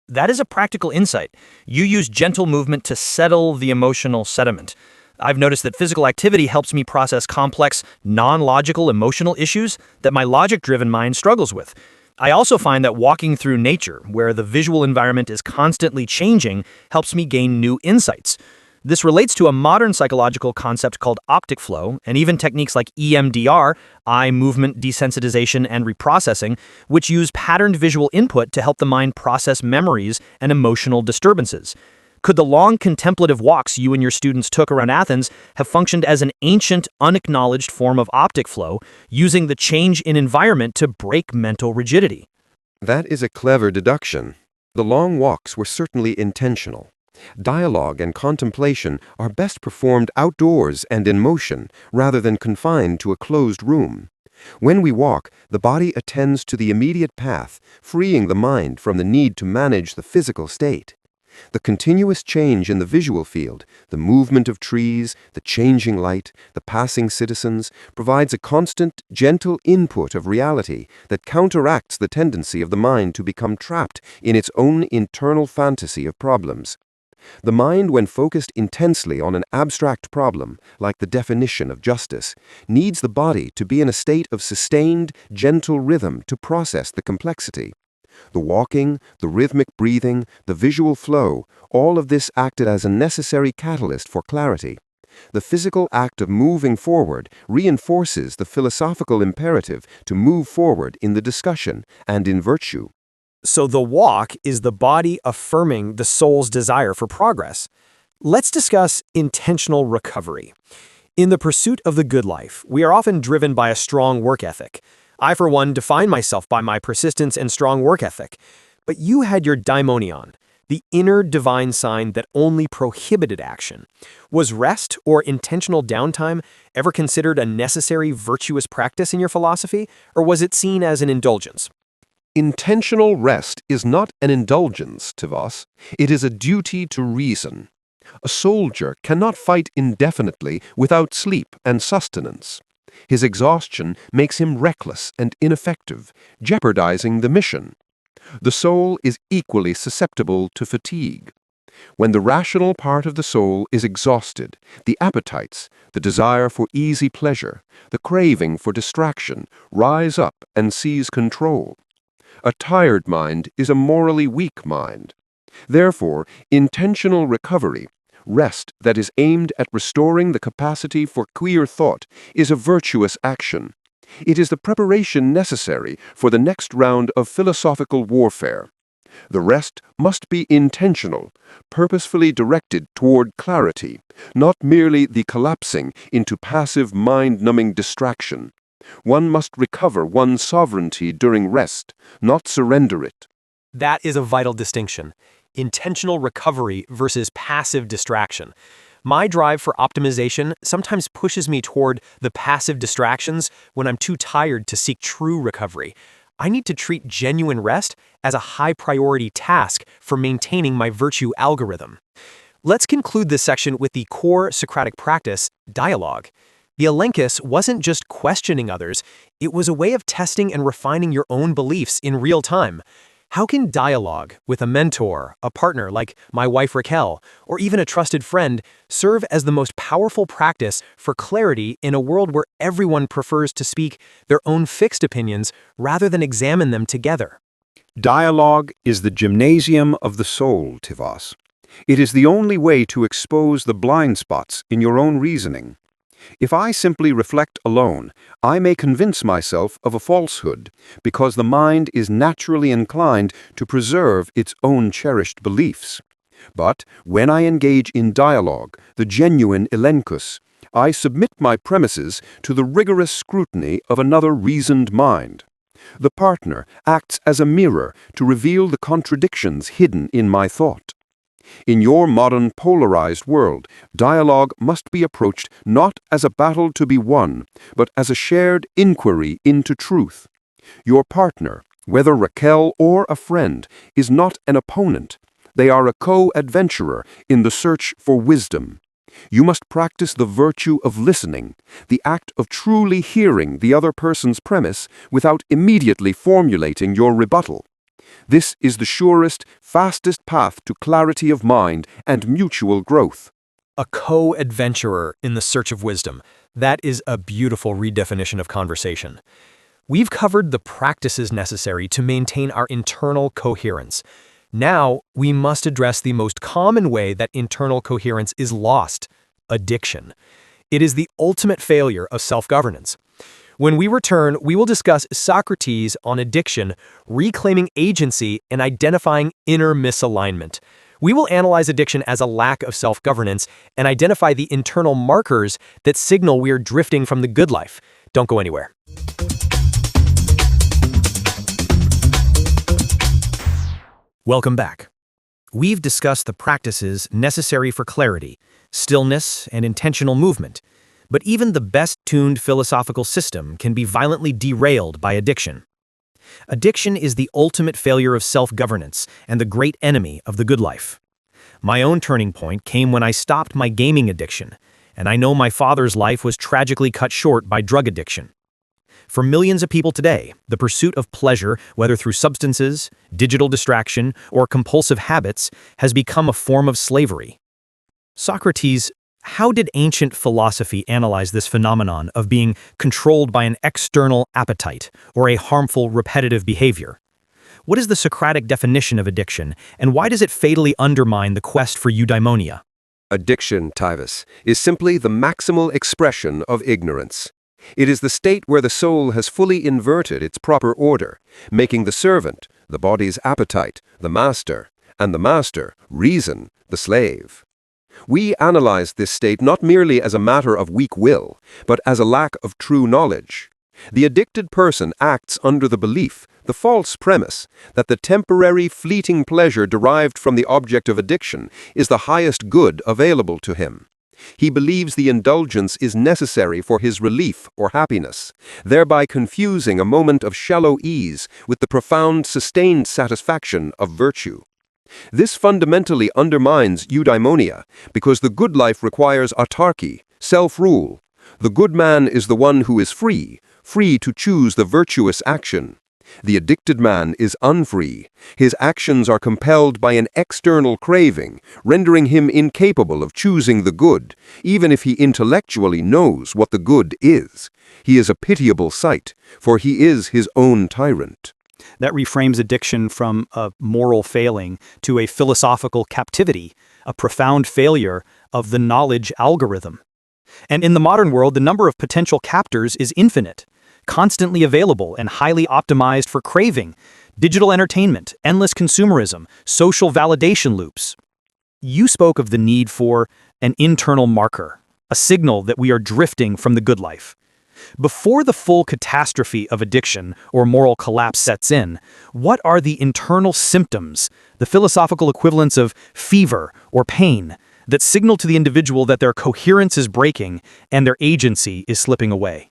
That is a practical insight. You use gentle movement to settle the emotional sediment. I've noticed that physical activity helps me process complex, non-logical emotional issues that my logic-driven mind struggles with. I also find that walking through nature, where the visual environment is constantly changing, helps me gain new insights. This relates to a modern psychological concept called optic flow, and even techniques like EMDR, eye movement desensitization and reprocessing, which use patterned visual input to help the mind process memories and emotional disturbances. Could the long contemplative walks you and your students took around Athens have functioned as an ancient, unacknowledged form of optic flow, using the change in environment to break mental rigidity? That is a clever deduction. The long walks were certainly intentional. Dialogue and contemplation are best performed outdoors and in motion, rather than confined to a closed room. When we walk, the body attends to the immediate path, freeing the mind from the need to manage the physical state. The continuous change in the visual field, the movement of trees, the changing light, the passing citizens, provides a constant, gentle input of reality that counteracts the tendency of the mind to become trapped in its own internal fantasy of problems. The mind, when focused intensely on an abstract problem, like the definition of justice, needs the body to be in a state of sustained, gentle rhythm to process the complexity. The walking, the rhythmic breathing, the visual flow, all of this acted as a necessary catalyst for clarity. The physical act of moving forward reinforces the philosophical imperative to move forward in the discussion and in virtue. So the walk is the body affirming the soul's desire for progress. Let's discuss intentional recovery. In the pursuit of the good life, we are often driven by a strong work ethic. I, for one, define myself by my persistence and strong work ethic. But you had your daimonion, the inner divine sign that only prohibited action. Was rest or intentional downtime ever considered a necessary virtuous practice in your philosophy, or was it seen as an indulgence? Intentional rest is not an indulgence, Tivas. It is a duty to reason. A soldier cannot fight indefinitely without sleep and sustenance. His exhaustion makes him reckless and ineffective, jeopardizing the mission. The soul is equally susceptible to fatigue. When the rational part of the soul is exhausted, the appetites, the desire for easy pleasure, the craving for distraction, rise up and seize control. A tired mind is a morally weak mind. Therefore, intentional recovery, rest that is aimed at restoring the capacity for clear thought, is a virtuous action. It is the preparation necessary for the next round of philosophical warfare. The rest must be intentional, purposefully directed toward clarity, not merely the collapsing into passive mind-numbing distraction. One must recover one's sovereignty during rest, not surrender it. That is a vital distinction. Intentional recovery versus passive distraction. My drive for optimization sometimes pushes me toward the passive distractions when I'm too tired to seek true recovery. I need to treat genuine rest as a high-priority task for maintaining my virtue algorithm. Let's conclude this section with the core Socratic practice, dialogue. The elenchus wasn't just questioning others, it was a way of testing and refining your own beliefs in real time. How can dialogue with a mentor, a partner like my wife Raquel, or even a trusted friend serve as the most powerful practice for clarity in a world where everyone prefers to speak their own fixed opinions rather than examine them together? Dialogue is the gymnasium of the soul, Tivas. It is the only way to expose the blind spots in your own reasoning. If I simply reflect alone, I may convince myself of a falsehood, because the mind is naturally inclined to preserve its own cherished beliefs. But when I engage in dialogue, the genuine elenchus, I submit my premises to the rigorous scrutiny of another reasoned mind. The partner acts as a mirror to reveal the contradictions hidden in my thought. In your modern polarized world, dialogue must be approached not as a battle to be won, but as a shared inquiry into truth. Your partner, whether Raquel or a friend, is not an opponent. They are a co-adventurer in the search for wisdom. You must practice the virtue of listening, the act of truly hearing the other person's premise without immediately formulating your rebuttal. This is the surest, fastest path to clarity of mind and mutual growth. A co-adventurer in the search of wisdom. That is a beautiful redefinition of conversation. We've covered the practices necessary to maintain our internal coherence. Now, we must address the most common way that internal coherence is lost: addiction. It is the ultimate failure of self-governance. When we return, we will discuss Socrates on addiction, reclaiming agency, and identifying inner misalignment. We will analyze addiction as a lack of self-governance and identify the internal markers that signal we're drifting from the good life. Don't go anywhere. Welcome back. We've discussed the practices necessary for clarity, stillness, and intentional movement. But even the best-tuned philosophical system can be violently derailed by addiction. Addiction is the ultimate failure of self-governance and the great enemy of the good life. My own turning point came when I stopped my gaming addiction, and I know my father's life was tragically cut short by drug addiction. For millions of people today, the pursuit of pleasure, whether through substances, digital distraction, or compulsive habits, has become a form of slavery. Socrates, how did ancient philosophy analyze this phenomenon of being controlled by an external appetite or a harmful repetitive behavior? What is the Socratic definition of addiction, and why does it fatally undermine the quest for eudaimonia? Addiction, Tivas, is simply the maximal expression of ignorance. It is the state where the soul has fully inverted its proper order, making the servant, the body's appetite, the master, and the master, reason, the slave. We analyze this state not merely as a matter of weak will, but as a lack of true knowledge. The addicted person acts under the belief, the false premise, that the temporary, fleeting pleasure derived from the object of addiction is the highest good available to him. He believes the indulgence is necessary for his relief or happiness, thereby confusing a moment of shallow ease with the profound, sustained satisfaction of virtue. This fundamentally undermines eudaimonia, because the good life requires autarky, self-rule. The good man is the one who is free to choose the virtuous action. The addicted man is unfree. His actions are compelled by an external craving, rendering him incapable of choosing the good, even if he intellectually knows what the good is. He is a pitiable sight, for he is his own tyrant. That reframes addiction from a moral failing to a philosophical captivity, a profound failure of the knowledge algorithm. And in the modern world, the number of potential captors is infinite, constantly available and highly optimized for craving, digital entertainment, endless consumerism, social validation loops. You spoke of the need for an internal marker, a signal that we are drifting from the good life. Before the full catastrophe of addiction or moral collapse sets in, what are the internal symptoms, the philosophical equivalents of fever or pain, that signal to the individual that their coherence is breaking and their agency is slipping away?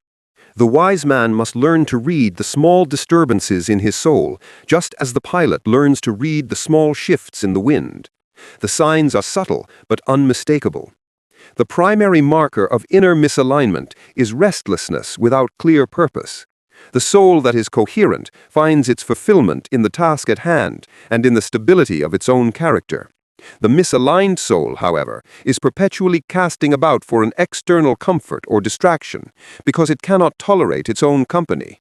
The wise man must learn to read the small disturbances in his soul, just as the pilot learns to read the small shifts in the wind. The signs are subtle but unmistakable. The primary marker of inner misalignment is restlessness without clear purpose. The soul that is coherent finds its fulfillment in the task at hand and in the stability of its own character. The misaligned soul, however, is perpetually casting about for an external comfort or distraction because it cannot tolerate its own company.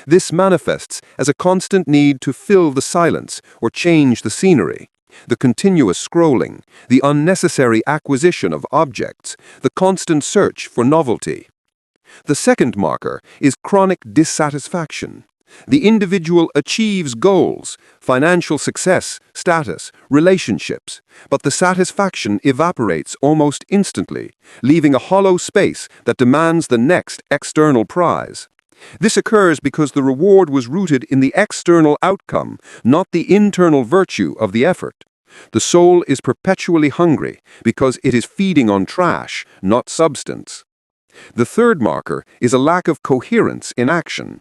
This manifests as a constant need to fill the silence or change the scenery. The continuous scrolling, the unnecessary acquisition of objects, the constant search for novelty. The second marker is chronic dissatisfaction. The individual achieves goals, financial success, status, relationships, but the satisfaction evaporates almost instantly, leaving a hollow space that demands the next external prize. This occurs because the reward was rooted in the external outcome, not the internal virtue of the effort. The soul is perpetually hungry because it is feeding on trash, not substance. The third marker is a lack of coherence in action.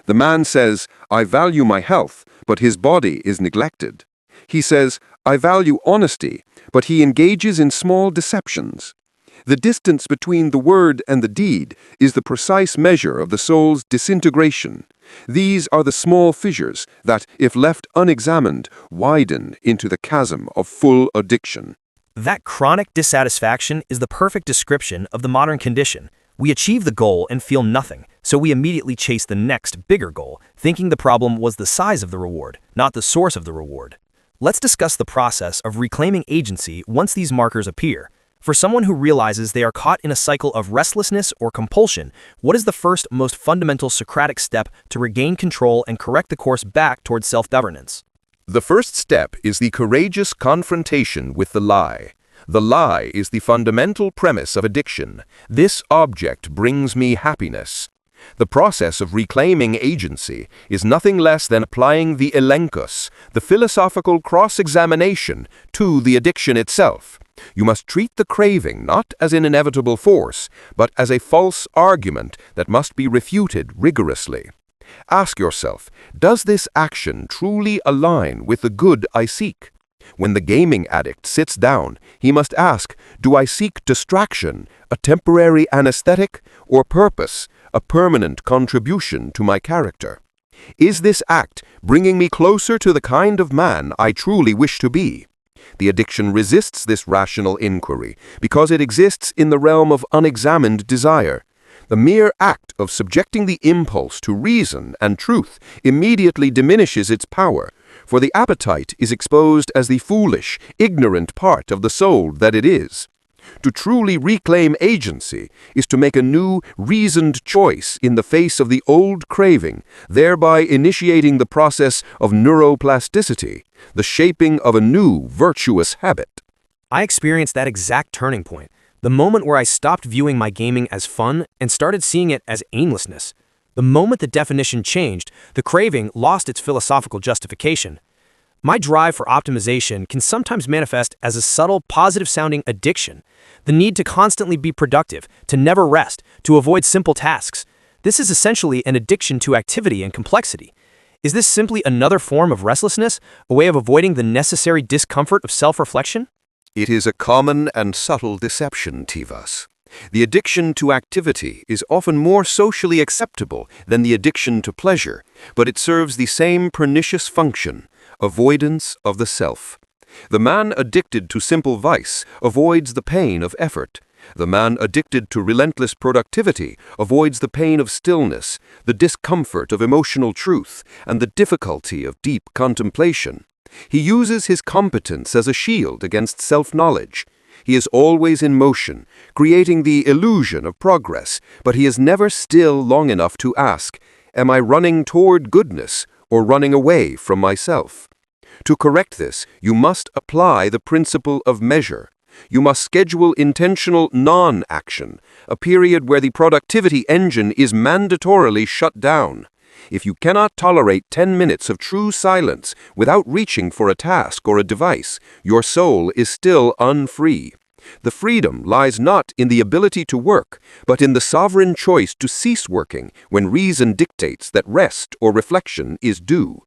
The man says, "I value my health," but his body is neglected. He says, "I value honesty," but he engages in small deceptions. The distance between the word and the deed is the precise measure of the soul's disintegration. These are the small fissures that, if left unexamined, widen into the chasm of full addiction. That chronic dissatisfaction is the perfect description of the modern condition. We achieve the goal and feel nothing, so we immediately chase the next, bigger goal, thinking the problem was the size of the reward, not the source of the reward. Let's discuss the process of reclaiming agency once these markers appear. For someone who realizes they are caught in a cycle of restlessness or compulsion, what is the first, most fundamental Socratic step to regain control and correct the course back towards self-governance? The first step is the courageous confrontation with the lie. The lie is the fundamental premise of addiction. This object brings me happiness. The process of reclaiming agency is nothing less than applying the elenkos, the philosophical cross-examination, to the addiction itself. You must treat the craving not as an inevitable force, but as a false argument that must be refuted rigorously. Ask yourself, does this action truly align with the good I seek? When the gaming addict sits down, he must ask, do I seek distraction, a temporary anesthetic, or purpose, a permanent contribution to my character? Is this act bringing me closer to the kind of man I truly wish to be? The addiction resists this rational inquiry because it exists in the realm of unexamined desire. The mere act of subjecting the impulse to reason and truth immediately diminishes its power, for the appetite is exposed as the foolish, ignorant part of the soul that it is. To truly reclaim agency is to make a new, reasoned choice in the face of the old craving, thereby initiating the process of neuroplasticity, the shaping of a new, virtuous habit. I experienced that exact turning point, the moment where I stopped viewing my gaming as fun and started seeing it as aimlessness. The moment the definition changed, the craving lost its philosophical justification. My drive for optimization can sometimes manifest as a subtle, positive-sounding addiction. The need to constantly be productive, to never rest, to avoid simple tasks. This is essentially an addiction to activity and complexity. Is this simply another form of restlessness, a way of avoiding the necessary discomfort of self-reflection? It is a common and subtle deception, Tivas. The addiction to activity is often more socially acceptable than the addiction to pleasure, but it serves the same pernicious function, avoidance of the self. The man addicted to simple vice avoids the pain of effort. The man addicted to relentless productivity avoids the pain of stillness, the discomfort of emotional truth, and the difficulty of deep contemplation. He uses his competence as a shield against self-knowledge. He is always in motion, creating the illusion of progress, but he is never still long enough to ask, "Am I running toward goodness or running away from myself?" To correct this, you must apply the principle of measure. You must schedule intentional non-action, a period where the productivity engine is mandatorily shut down. If you cannot tolerate 10 minutes of true silence without reaching for a task or a device, your soul is still unfree. The freedom lies not in the ability to work, but in the sovereign choice to cease working when reason dictates that rest or reflection is due.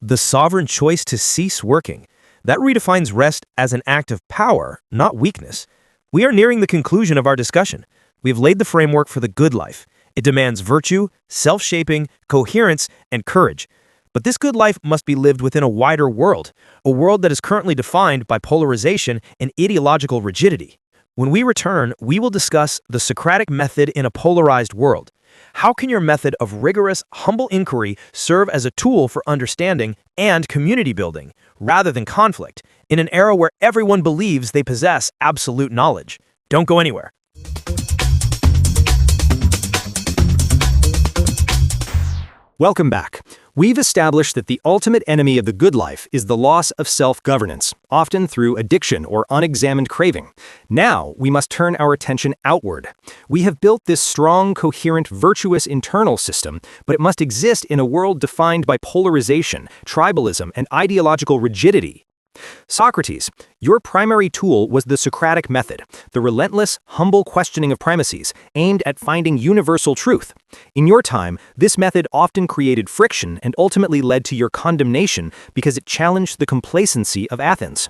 The sovereign choice to cease working. That redefines rest as an act of power, not weakness. We are nearing the conclusion of our discussion. We have laid the framework for the good life. It demands virtue, self-shaping, coherence, and courage. But this good life must be lived within a wider world, a world that is currently defined by polarization and ideological rigidity. When we return, we will discuss the Socratic method in a polarized world. How can your method of rigorous, humble inquiry serve as a tool for understanding and community building, rather than conflict, in an era where everyone believes they possess absolute knowledge? Don't go anywhere. Welcome back. We've established that the ultimate enemy of the good life is the loss of self-governance, often through addiction or unexamined craving. Now, we must turn our attention outward. We have built this strong, coherent, virtuous internal system, but it must exist in a world defined by polarization, tribalism, and ideological rigidity. Socrates, your primary tool was the Socratic Method, the relentless, humble questioning of premises, aimed at finding universal truth. In your time, this method often created friction and ultimately led to your condemnation because it challenged the complacency of Athens.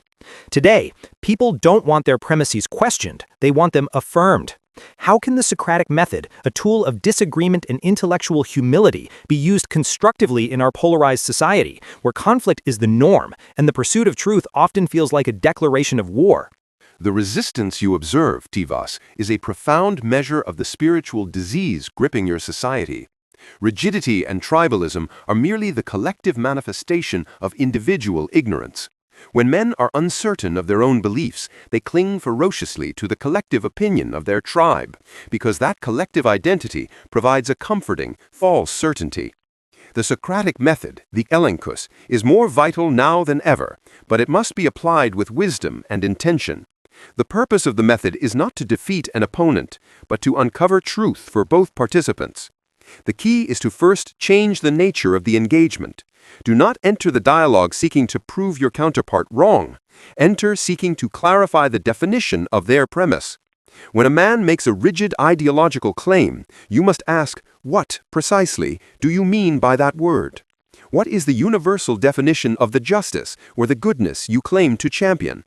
Today, people don't want their premises questioned, they want them affirmed. How can the Socratic Method, a tool of disagreement and intellectual humility, be used constructively in our polarized society, where conflict is the norm and the pursuit of truth often feels like a declaration of war? The resistance you observe, Tivas, is a profound measure of the spiritual disease gripping your society. Rigidity and tribalism are merely the collective manifestation of individual ignorance. When men are uncertain of their own beliefs, they cling ferociously to the collective opinion of their tribe, because that collective identity provides a comforting, false certainty. The Socratic method, the elenchus, is more vital now than ever, but it must be applied with wisdom and intention. The purpose of the method is not to defeat an opponent, but to uncover truth for both participants. The key is to first change the nature of the engagement. Do not enter the dialogue seeking to prove your counterpart wrong. Enter seeking to clarify the definition of their premise. When a man makes a rigid ideological claim, you must ask, what, precisely, do you mean by that word? What is the universal definition of the justice or the goodness you claim to champion?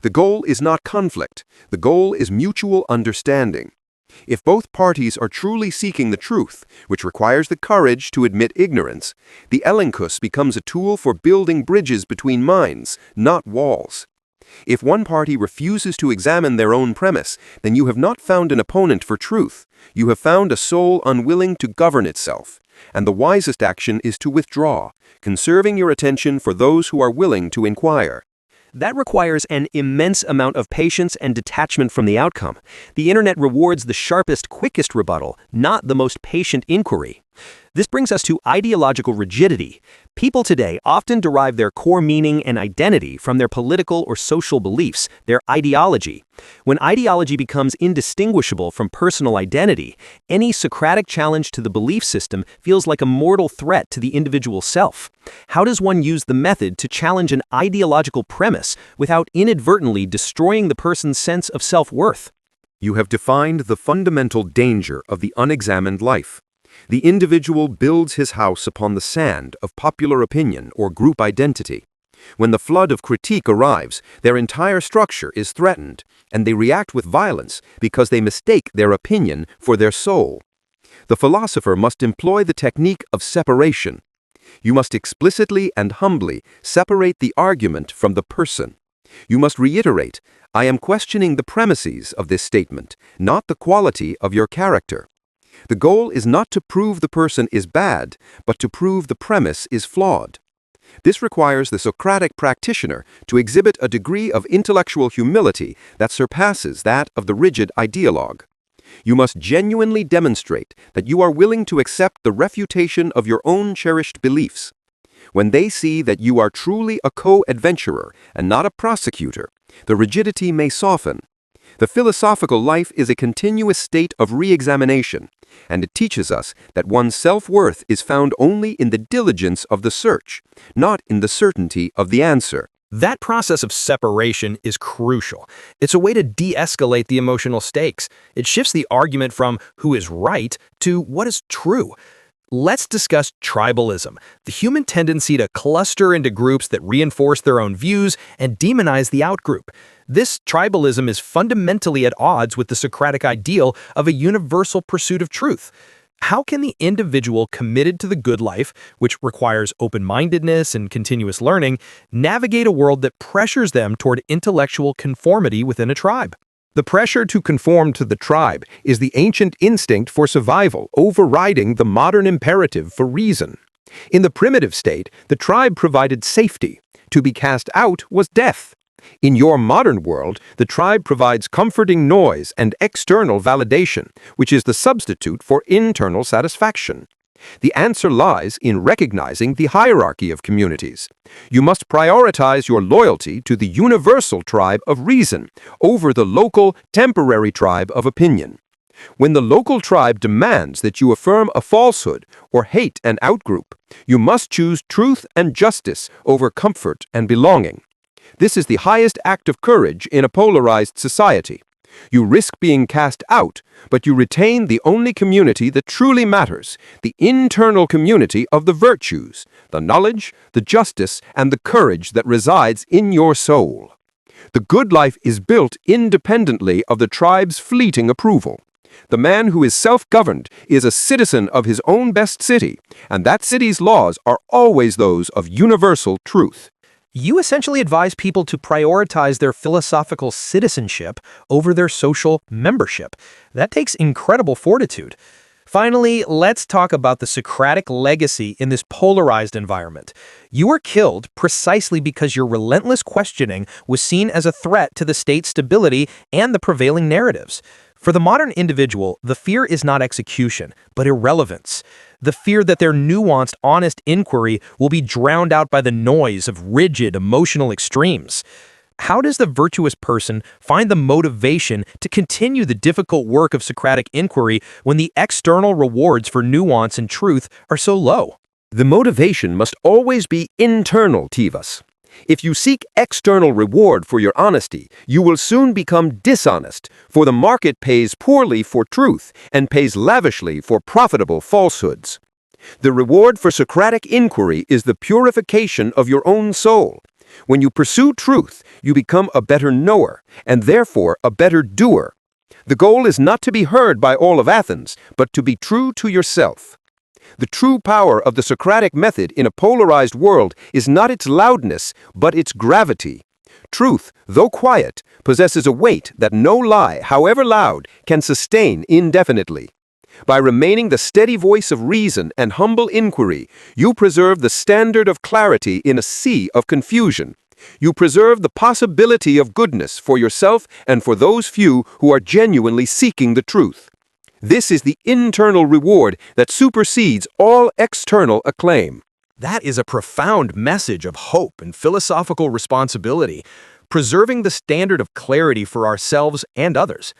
The goal is not conflict. The goal is mutual understanding. If both parties are truly seeking the truth, which requires the courage to admit ignorance, the elenchus becomes a tool for building bridges between minds, not walls. If one party refuses to examine their own premise, then you have not found an opponent for truth. You have found a soul unwilling to govern itself. And the wisest action is to withdraw, conserving your attention for those who are willing to inquire. That requires an immense amount of patience and detachment from the outcome. The internet rewards the sharpest, quickest rebuttal, not the most patient inquiry. This brings us to ideological rigidity. People today often derive their core meaning and identity from their political or social beliefs, their ideology. When ideology becomes indistinguishable from personal identity, any Socratic challenge to the belief system feels like a mortal threat to the individual self. How does one use the method to challenge an ideological premise without inadvertently destroying the person's sense of self-worth? You have defined the fundamental danger of the unexamined life. The individual builds his house upon the sand of popular opinion or group identity. When the flood of critique arrives, their entire structure is threatened, and they react with violence because they mistake their opinion for their soul. The philosopher must employ the technique of separation. You must explicitly and humbly separate the argument from the person. You must reiterate, I am questioning the premises of this statement, not the quality of your character. The goal is not to prove the person is bad, but to prove the premise is flawed. This requires the Socratic practitioner to exhibit a degree of intellectual humility that surpasses that of the rigid ideologue. You must genuinely demonstrate that you are willing to accept the refutation of your own cherished beliefs. When they see that you are truly a co-adventurer and not a prosecutor, the rigidity may soften. The philosophical life is a continuous state of re-examination, and it teaches us that one's self-worth is found only in the diligence of the search, not in the certainty of the answer. That process of separation is crucial. It's a way to de-escalate the emotional stakes. It shifts the argument from who is right to what is true. Let's discuss tribalism, the human tendency to cluster into groups that reinforce their own views and demonize the outgroup. This tribalism is fundamentally at odds with the Socratic ideal of a universal pursuit of truth. How can the individual committed to the good life, which requires open-mindedness and continuous learning, navigate a world that pressures them toward intellectual conformity within a tribe? The pressure to conform to the tribe is the ancient instinct for survival, overriding the modern imperative for reason. In the primitive state, the tribe provided safety. To be cast out was death. In your modern world, the tribe provides comforting noise and external validation, which is the substitute for internal satisfaction. The answer lies in recognizing the hierarchy of communities. You must prioritize your loyalty to the universal tribe of reason over the local, temporary tribe of opinion. When the local tribe demands that you affirm a falsehood or hate an outgroup, you must choose truth and justice over comfort and belonging. This is the highest act of courage in a polarized society. You risk being cast out, but you retain the only community that truly matters, the internal community of the virtues, the knowledge, the justice, and the courage that resides in your soul. The good life is built independently of the tribe's fleeting approval. The man who is self-governed is a citizen of his own best city, and that city's laws are always those of universal truth. You essentially advise people to prioritize their philosophical citizenship over their social membership. That takes incredible fortitude. Finally, let's talk about the Socratic legacy in this polarized environment. You were killed precisely because your relentless questioning was seen as a threat to the state's stability and the prevailing narratives. For the modern individual, the fear is not execution, but irrelevance. The fear that their nuanced, honest inquiry will be drowned out by the noise of rigid, emotional extremes. How does the virtuous person find the motivation to continue the difficult work of Socratic inquiry when the external rewards for nuance and truth are so low? The motivation must always be internal, Tivas. If you seek external reward for your honesty, you will soon become dishonest, for the market pays poorly for truth and pays lavishly for profitable falsehoods. The reward for Socratic inquiry is the purification of your own soul. When you pursue truth, you become a better knower, and therefore a better doer. The goal is not to be heard by all of Athens, but to be true to yourself. The true power of the Socratic method in a polarized world is not its loudness, but its gravity. Truth, though quiet, possesses a weight that no lie, however loud, can sustain indefinitely. By remaining the steady voice of reason and humble inquiry, you preserve the standard of clarity in a sea of confusion. You preserve the possibility of goodness for yourself and for those few who are genuinely seeking the truth. This is the internal reward that supersedes all external acclaim. That is a profound message of hope and philosophical responsibility, preserving the standard of clarity for ourselves and others.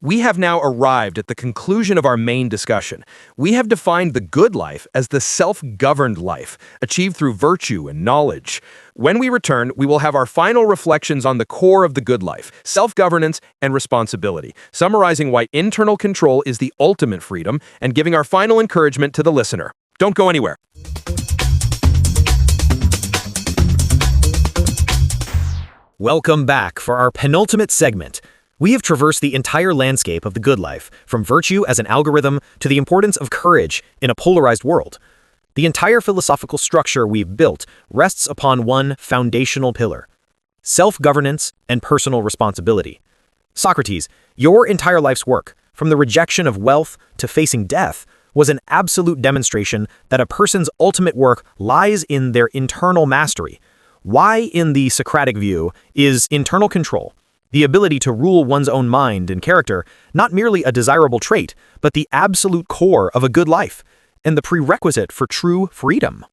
We have now arrived at the conclusion of our main discussion. We have defined the good life as the self-governed life, achieved through virtue and knowledge. When we return, we will have our final reflections on the core of the good life, self-governance and responsibility, summarizing why internal control is the ultimate freedom and giving our final encouragement to the listener. Don't go anywhere. Welcome back for our penultimate segment. We have traversed the entire landscape of the good life, from virtue as an algorithm to the importance of courage in a polarized world. The entire philosophical structure we've built rests upon one foundational pillar: self-governance and personal responsibility. Socrates, your entire life's work, from the rejection of wealth to facing death, was an absolute demonstration that a person's ultimate work lies in their internal mastery. Why, in the Socratic view, is internal control, the ability to rule one's own mind and character, not merely a desirable trait, but the absolute core of a good life, and the prerequisite for true freedom.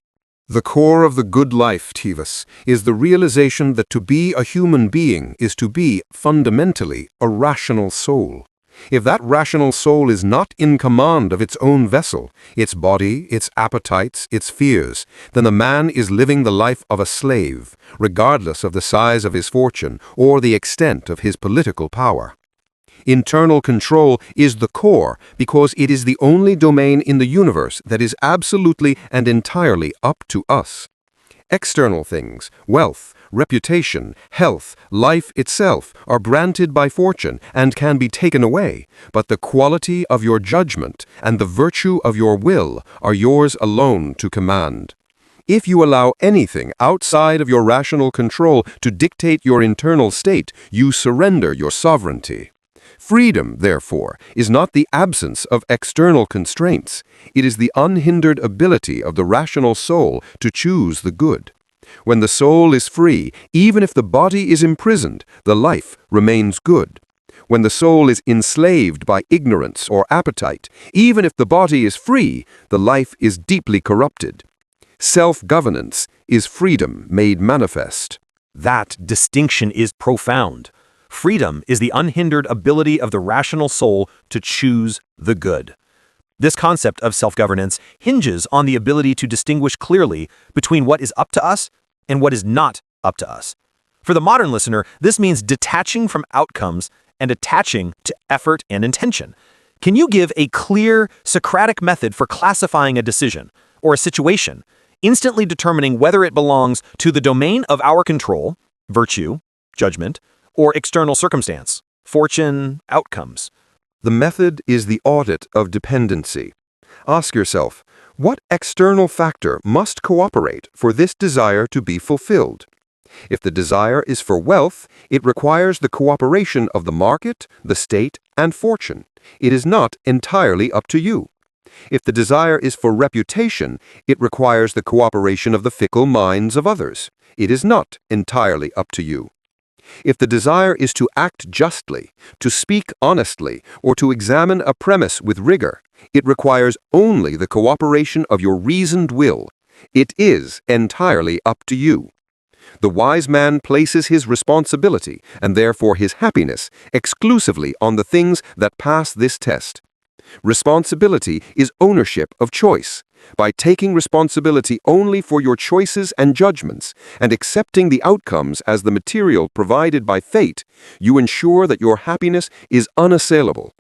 The core of the good life, Tivas, is the realization that to be a human being is to be, fundamentally, a rational soul. If that rational soul is not in command of its own vessel, its body, its appetites, its fears, then the man is living the life of a slave, regardless of the size of his fortune or the extent of his political power. Internal control is the core because it is the only domain in the universe that is absolutely and entirely up to us. External things, wealth, reputation, health, life itself, are granted by fortune and can be taken away, but the quality of your judgment and the virtue of your will are yours alone to command. If you allow anything outside of your rational control to dictate your internal state, you surrender your sovereignty. Freedom, therefore, is not the absence of external constraints. It is the unhindered ability of the rational soul to choose the good. When the soul is free, even if the body is imprisoned, the life remains good. When the soul is enslaved by ignorance or appetite, even if the body is free, the life is deeply corrupted. Self-governance is freedom made manifest. That distinction is profound. Freedom is the unhindered ability of the rational soul to choose the good. This concept of self-governance hinges on the ability to distinguish clearly between what is up to us and what is not up to us. For the modern listener, this means detaching from outcomes and attaching to effort and intention. Can you give a clear Socratic method for classifying a decision or a situation, instantly determining whether it belongs to the domain of our control, virtue, judgment, or external circumstance, fortune, outcomes? The method is the audit of dependency. Ask yourself, what external factor must cooperate for this desire to be fulfilled? If the desire is for wealth, it requires the cooperation of the market, the state, and fortune. It is not entirely up to you. If the desire is for reputation, it requires the cooperation of the fickle minds of others. It is not entirely up to you. If the desire is to act justly, to speak honestly, or to examine a premise with rigor, it requires only the cooperation of your reasoned will. It is entirely up to you. The wise man places his responsibility, and therefore his happiness, exclusively on the things that pass this test. Responsibility is ownership of choice. By taking responsibility only for your choices and judgments, and accepting the outcomes as the material provided by fate, you ensure that your happiness is unassailable.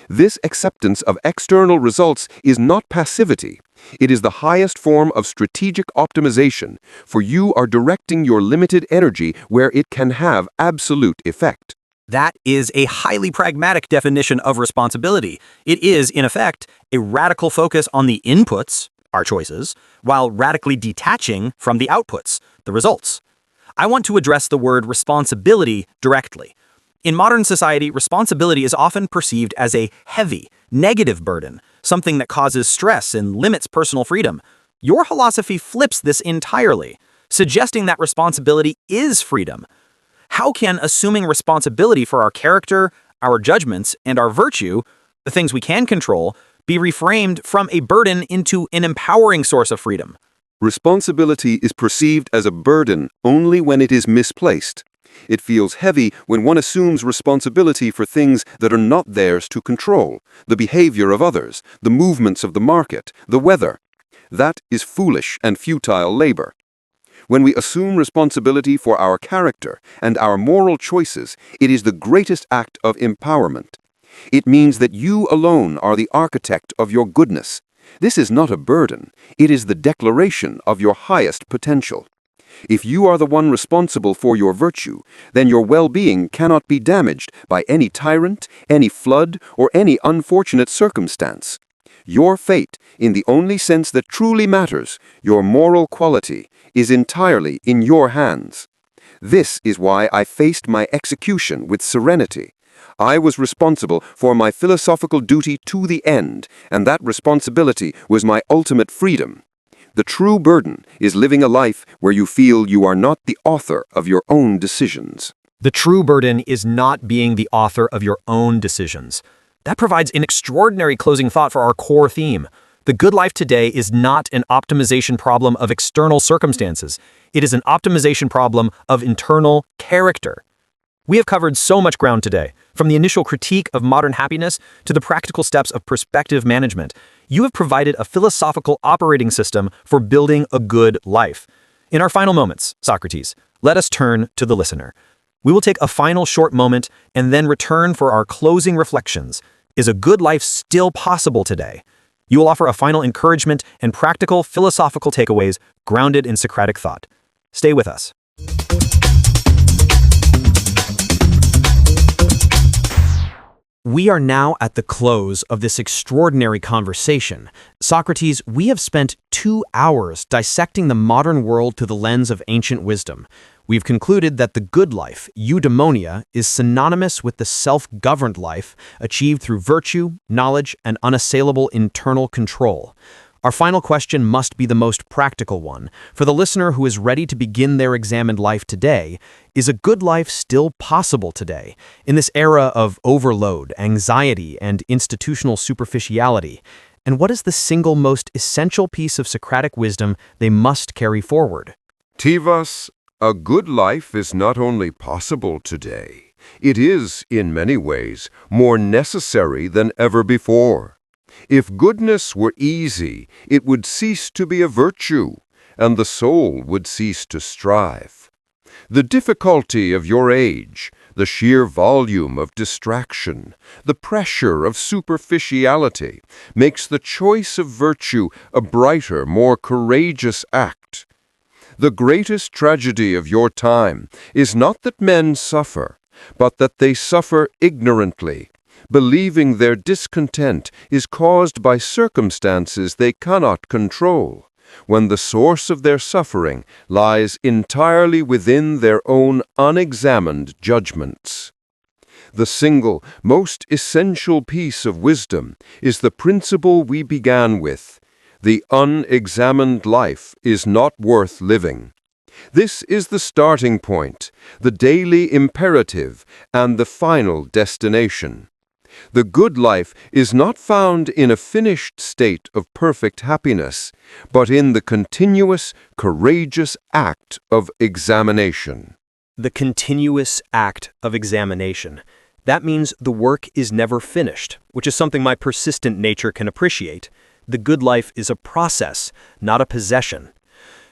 This acceptance of external results is not passivity. It is the highest form of strategic optimization, for you are directing your limited energy where it can have absolute effect. That is a highly pragmatic definition of responsibility. It is, in effect, a radical focus on the inputs, our choices, while radically detaching from the outputs, the results. I want to address the word responsibility directly. In modern society, responsibility is often perceived as a heavy, negative burden, something that causes stress and limits personal freedom. Your philosophy flips this entirely, suggesting that responsibility is freedom. How can assuming responsibility for our character, our judgments, and our virtue, the things we can control, be reframed from a burden into an empowering source of freedom? Responsibility is perceived as a burden only when it is misplaced. It feels heavy when one assumes responsibility for things that are not theirs to control, the behavior of others, the movements of the market, the weather. That is foolish and futile labor. When we assume responsibility for our character and our moral choices, it is the greatest act of empowerment. It means that you alone are the architect of your goodness. This is not a burden. It is the declaration of your highest potential. If you are the one responsible for your virtue, then your well-being cannot be damaged by any tyrant, any flood, or any unfortunate circumstance. Your fate, in the only sense that truly matters, your moral quality, is entirely in your hands. This is why I faced my execution with serenity. I was responsible for my philosophical duty to the end, and that responsibility was my ultimate freedom. The true burden is living a life where you feel you are not the author of your own decisions. The true burden is not being the author of your own decisions. That provides an extraordinary closing thought for our core theme. The good life today is not an optimization problem of external circumstances. It is an optimization problem of internal character. We have covered so much ground today, from the initial critique of modern happiness to the practical steps of perspective management. You have provided a philosophical operating system for building a good life. In our final moments, Socrates, let us turn to the listener. We will take a final short moment and then return for our closing reflections. Is a good life still possible today? You will offer a final encouragement and practical philosophical takeaways grounded in Socratic thought. Stay with us. We are now at the close of this extraordinary conversation. Socrates, we have spent 2 hours dissecting the modern world through the lens of ancient wisdom. We've concluded that the good life, Eudaimonia, is synonymous with the self-governed life achieved through virtue, knowledge, and unassailable internal control. Our final question must be the most practical one. For the listener who is ready to begin their examined life today, is a good life still possible today? In this era of overload, anxiety, and institutional superficiality? And what is the single most essential piece of Socratic wisdom they must carry forward? Tivas, a good life is not only possible today, it is, in many ways, more necessary than ever before. If goodness were easy, it would cease to be a virtue, and the soul would cease to strive. The difficulty of your age, the sheer volume of distraction, the pressure of superficiality, makes the choice of virtue a brighter, more courageous act. The greatest tragedy of your time is not that men suffer, but that they suffer ignorantly, believing their discontent is caused by circumstances they cannot control, when the source of their suffering lies entirely within their own unexamined judgments. The single, most essential piece of wisdom is the principle we began with: the unexamined life is not worth living. This is the starting point, the daily imperative, and the final destination. The good life is not found in a finished state of perfect happiness, but in the continuous, courageous act of examination. The continuous act of examination. That means the work is never finished, which is something my persistent nature can appreciate. The good life is a process, not a possession.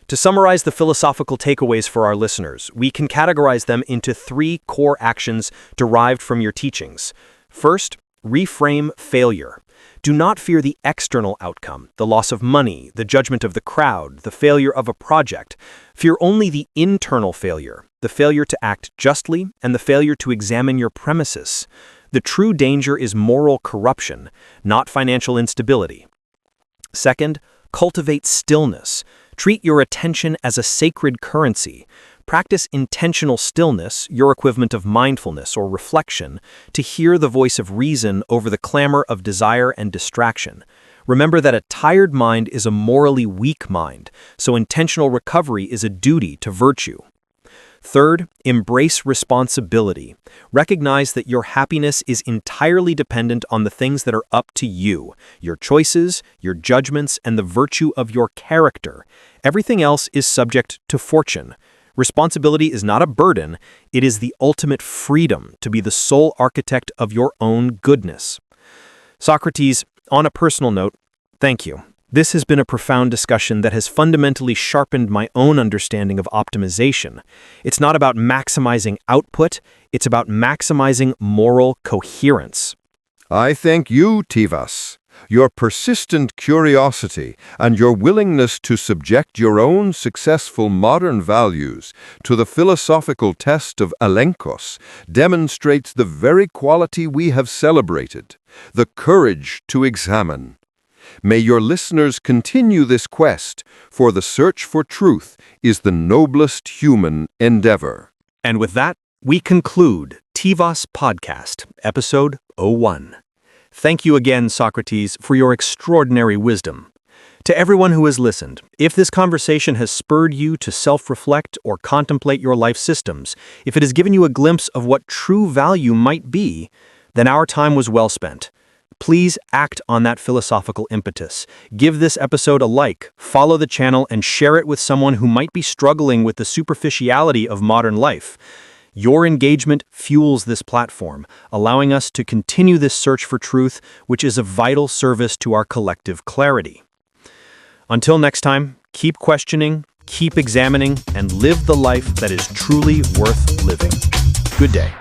To summarize the philosophical takeaways for our listeners, we can categorize them into 3 core actions derived from your teachings. First, reframe failure. Do not fear the external outcome, the loss of money, the judgment of the crowd, the failure of a project. Fear only the internal failure, the failure to act justly, and the failure to examine your premises. The true danger is moral corruption, not financial instability. Second, cultivate stillness. Treat your attention as a sacred currency. Practice intentional stillness, your equivalent of mindfulness or reflection, to hear the voice of reason over the clamor of desire and distraction. Remember that a tired mind is a morally weak mind, so intentional recovery is a duty to virtue. Third, embrace responsibility. Recognize that your happiness is entirely dependent on the things that are up to you, your choices, your judgments, and the virtue of your character. Everything else is subject to fortune. Responsibility is not a burden, it is the ultimate freedom to be the sole architect of your own goodness. Socrates, on a personal note, thank you. This has been a profound discussion that has fundamentally sharpened my own understanding of optimization. It's not about maximizing output, it's about maximizing moral coherence. I thank you, Tivas. Your persistent curiosity and your willingness to subject your own successful modern values to the philosophical test of elenkos demonstrates the very quality we have celebrated, the courage to examine. May your listeners continue this quest, for the search for truth is the noblest human endeavor. And with that, we conclude Tivas Podcast, Episode 01. Thank you again, Socrates, for your extraordinary wisdom. To everyone who has listened, if this conversation has spurred you to self-reflect or contemplate your life systems, if it has given you a glimpse of what true value might be, then our time was well spent. Please act on that philosophical impetus. Give this episode a like, follow the channel, and share it with someone who might be struggling with the superficiality of modern life. Your engagement fuels this platform, allowing us to continue this search for truth, which is a vital service to our collective clarity. Until next time, keep questioning, keep examining, and live the life that is truly worth living. Good day.